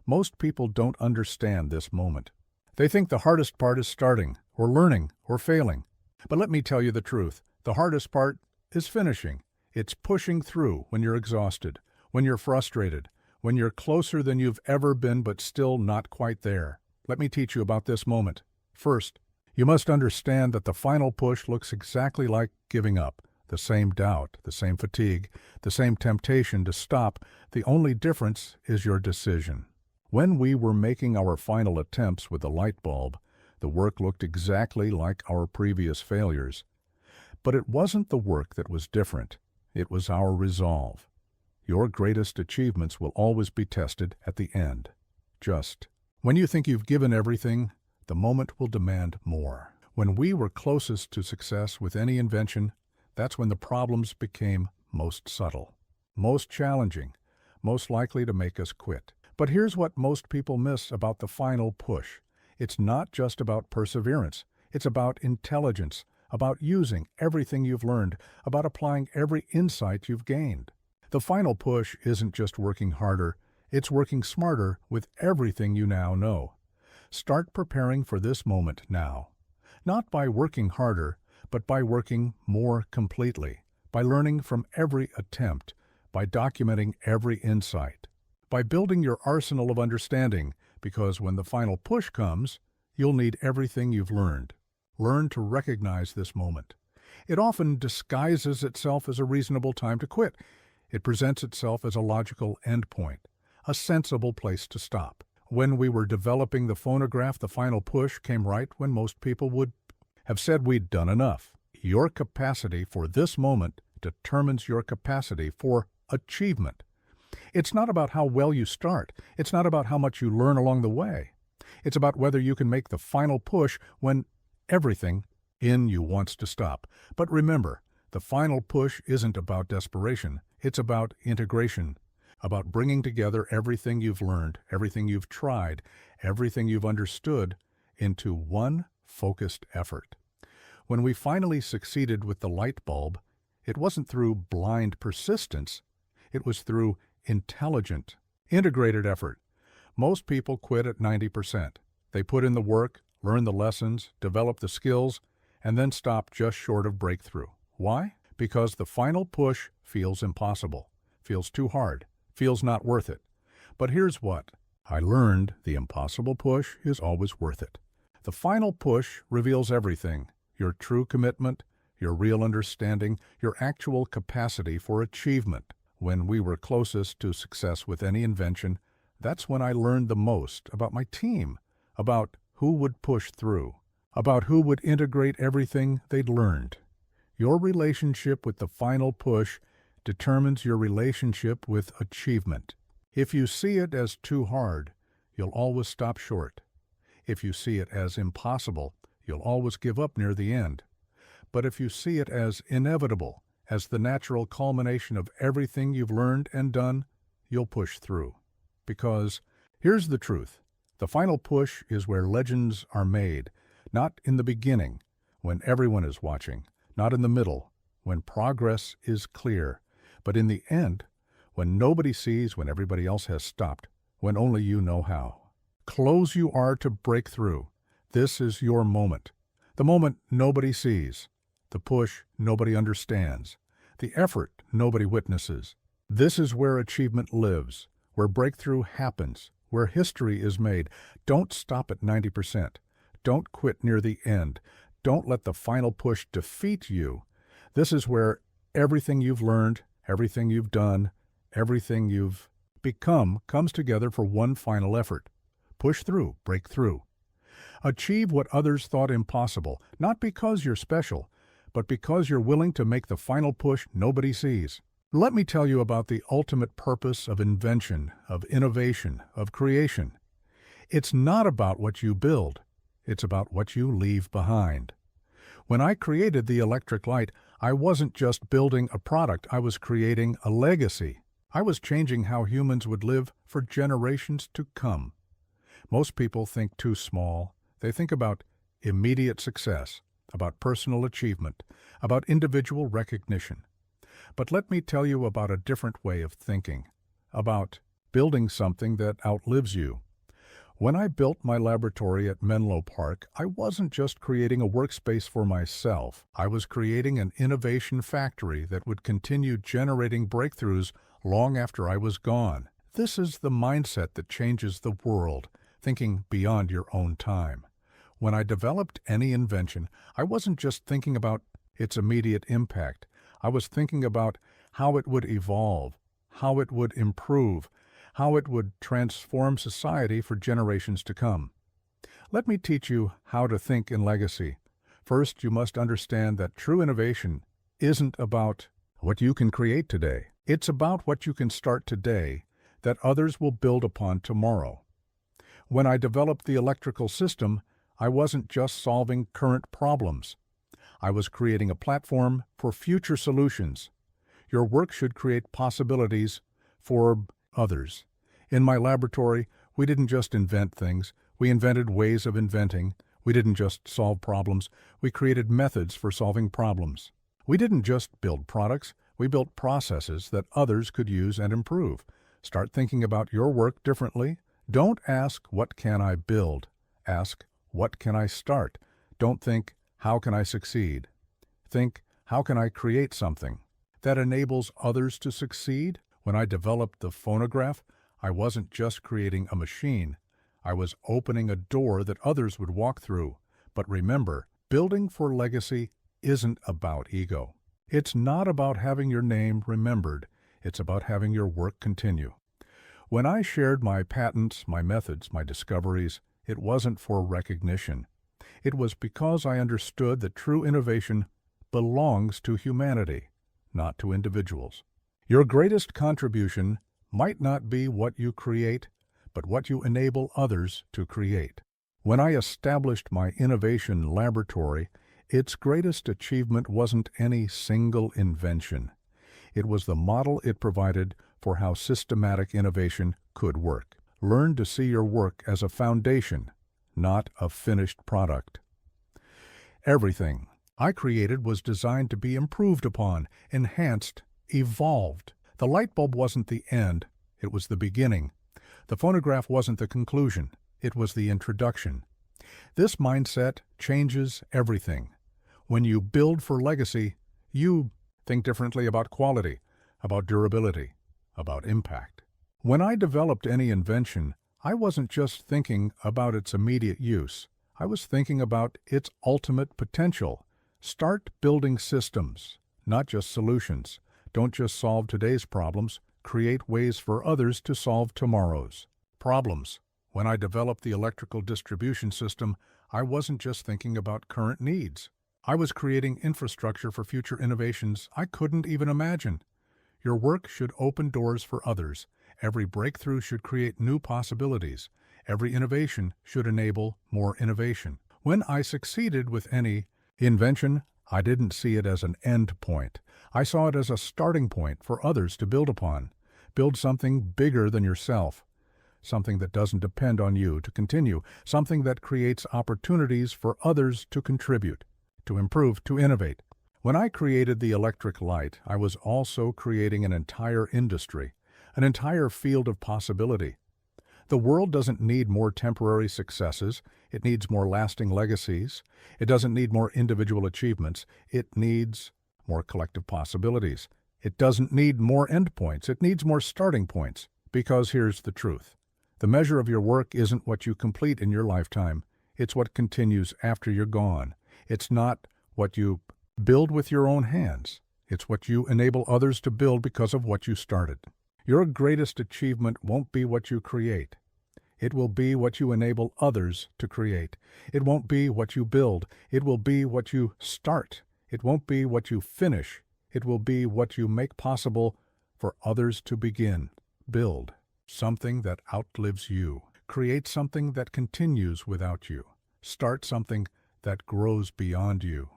Most people don't understand this moment. They think the hardest part is starting, or learning, or failing. But let me tell you the truth. The hardest part is finishing. It's pushing through when you're exhausted, when you're frustrated, when you're closer than you've ever been but still not quite there. Let me teach you about this moment. First, you must understand that the final push looks exactly like giving up. The same doubt, the same fatigue, the same temptation to stop. The only difference is your decision. When we were making our final attempts with the light bulb, the work looked exactly like our previous failures. But it wasn't the work that was different. It was our resolve. Your greatest achievements will always be tested at the end. Just when you think you've given everything, the moment will demand more. When we were closest to success with any invention, that's when the problems became most subtle, most challenging, most likely to make us quit. But here's what most people miss about the final push. It's not just about perseverance. It's about intelligence, about using everything you've learned, about applying every insight you've gained. The final push isn't just working harder, it's working smarter with everything you now know. Start preparing for this moment now. Not by working harder, but by working more completely, by learning from every attempt, by documenting every insight, by building your arsenal of understanding, because when the final push comes, you'll need everything you've learned. Learn to recognize this moment. It often disguises itself as a reasonable time to quit. It presents itself as a logical endpoint, a sensible place to stop. When we were developing the phonograph, the final push came right when most people would have said we'd done enough. Your capacity for this moment determines your capacity for achievement. It's not about how well you start. It's not about how much you learn along the way. It's about whether you can make the final push when everything in you wants to stop. But remember, the final push isn't about desperation. It's about integration, about bringing together everything you've learned, everything you've tried, everything you've understood into one focused effort. When we finally succeeded with the light bulb, it wasn't through blind persistence. It was through intelligent, integrated effort. Most people quit at 90%. They put in the work, learn the lessons, develop the skills, and then stop just short of breakthrough. Why? Because the final push feels impossible, feels too hard, feels not worth it. But here's what. I learned the impossible push is always worth it. The final push reveals everything, your true commitment, your real understanding, your actual capacity for achievement. When we were closest to success with any invention, that's when I learned the most about my team, about who would push through, about who would integrate everything they'd learned. Your relationship with the final push determines your relationship with achievement. If you see it as too hard, you'll always stop short. If you see it as impossible, you'll always give up near the end. But if you see it as inevitable, as the natural culmination of everything you've learned and done, you'll push through. Because here's the truth. The final push is where legends are made, not in the beginning, when everyone is watching, not in the middle, when progress is clear, but in the end, when nobody sees, when everybody else has stopped, when only you know how. Close you are to break through. This is your moment. The moment nobody sees. The push nobody understands. The effort nobody witnesses. This is where achievement lives, where breakthrough happens, where history is made. Don't stop at 90%. Don't quit near the end. Don't let the final push defeat you. This is where everything you've learned, everything you've done, everything you've become comes together for one final effort. Push through, break through. Achieve what others thought impossible, not because you're special, but because you're willing to make the final push nobody sees. Let me tell you about the ultimate purpose of invention, of innovation, of creation. It's not about what you build. It's about what you leave behind. When I created the electric light, I wasn't just building a product, I was creating a legacy. I was changing how humans would live for generations to come. Most people think too small. They think about immediate success, about personal achievement, about individual recognition. But let me tell you about a different way of thinking, about building something that outlives you. When I built my laboratory at Menlo Park, I wasn't just creating a workspace for myself. I was creating an innovation factory that would continue generating breakthroughs long after I was gone. This is the mindset that changes the world, thinking beyond your own time. When I developed any invention, I wasn't just thinking about its immediate impact. I was thinking about how it would evolve, how it would improve, how it would transform society for generations to come. Let me teach you how to think in legacy. First, you must understand that true innovation isn't about what you can create today. It's about what you can start today that others will build upon tomorrow. When I developed the electrical system, I wasn't just solving current problems. I was creating a platform for future solutions. Your work should create possibilities for others. In my laboratory, we didn't just invent things, we invented ways of inventing. We didn't just solve problems, we created methods for solving problems. We didn't just build products, we built processes that others could use and improve. Start thinking about your work differently. Don't ask, what can I build? Ask, what can I start? Don't think, how can I succeed? Think, how can I create something that enables others to succeed? When I developed the phonograph, I wasn't just creating a machine. I was opening a door that others would walk through. But remember, building for legacy isn't about ego. It's not about having your name remembered. It's about having your work continue. When I shared my patents, my methods, my discoveries, it wasn't for recognition. It was because I understood that true innovation belongs to humanity, not to individuals. Your greatest contribution might not be what you create, but what you enable others to create. When I established my innovation laboratory, its greatest achievement wasn't any single invention. It was the model it provided for how systematic innovation could work. Learn to see your work as a foundation, not a finished product. Everything I created was designed to be improved upon, enhanced, evolved. The light bulb wasn't the end, it was the beginning. The phonograph wasn't the conclusion, it was the introduction. This mindset changes everything. When you build for legacy, you Think differently about quality, about durability, about impact. When I developed any invention, I wasn't just thinking about its immediate use. I was thinking about its ultimate potential. Start building systems, not just solutions. Don't just solve today's problems, create ways for others to solve tomorrow's problems. When I developed the electrical distribution system, I wasn't just thinking about current needs. I was creating infrastructure for future innovations I couldn't even imagine. Your work should open doors for others. Every breakthrough should create new possibilities. Every innovation should enable more innovation. When I succeeded with any invention, I didn't see it as an end point. I saw it as a starting point for others to build upon. Build something bigger than yourself. Something that doesn't depend on you to continue. Something that creates opportunities for others to contribute, to improve, to innovate. When I created the electric light, I was also creating an entire industry, an entire field of possibility. The world doesn't need more temporary successes. It needs more lasting legacies. It doesn't need more individual achievements. It needs more collective possibilities. It doesn't need more endpoints. It needs more starting points. Because here's the truth. The measure of your work isn't what you complete in your lifetime. It's what continues after you're gone. It's not what you build with your own hands. It's what you enable others to build because of what you started. Your greatest achievement won't be what you create. It will be what you enable others to create. It won't be what you build. It will be what you start. It won't be what you finish. It will be what you make possible for others to begin. Build something that outlives you. Create something that continues without you. Start something that grows beyond you.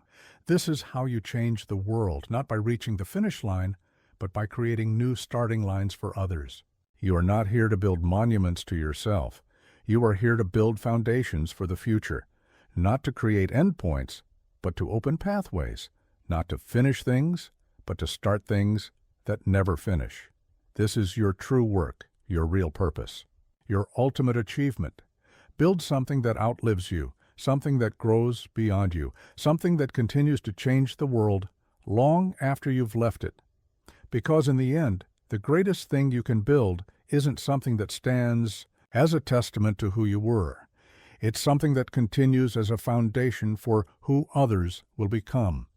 This is how you change the world, not by reaching the finish line, but by creating new starting lines for others. You are not here to build monuments to yourself. You are here to build foundations for the future, not to create endpoints, but to open pathways, not to finish things, but to start things that never finish. This is your true work, your real purpose, your ultimate achievement. Build something that outlives you, something that grows beyond you, something that continues to change the world long after you've left it. Because in the end, the greatest thing you can build isn't something that stands as a testament to who you were. It's something that continues as a foundation for who others will become.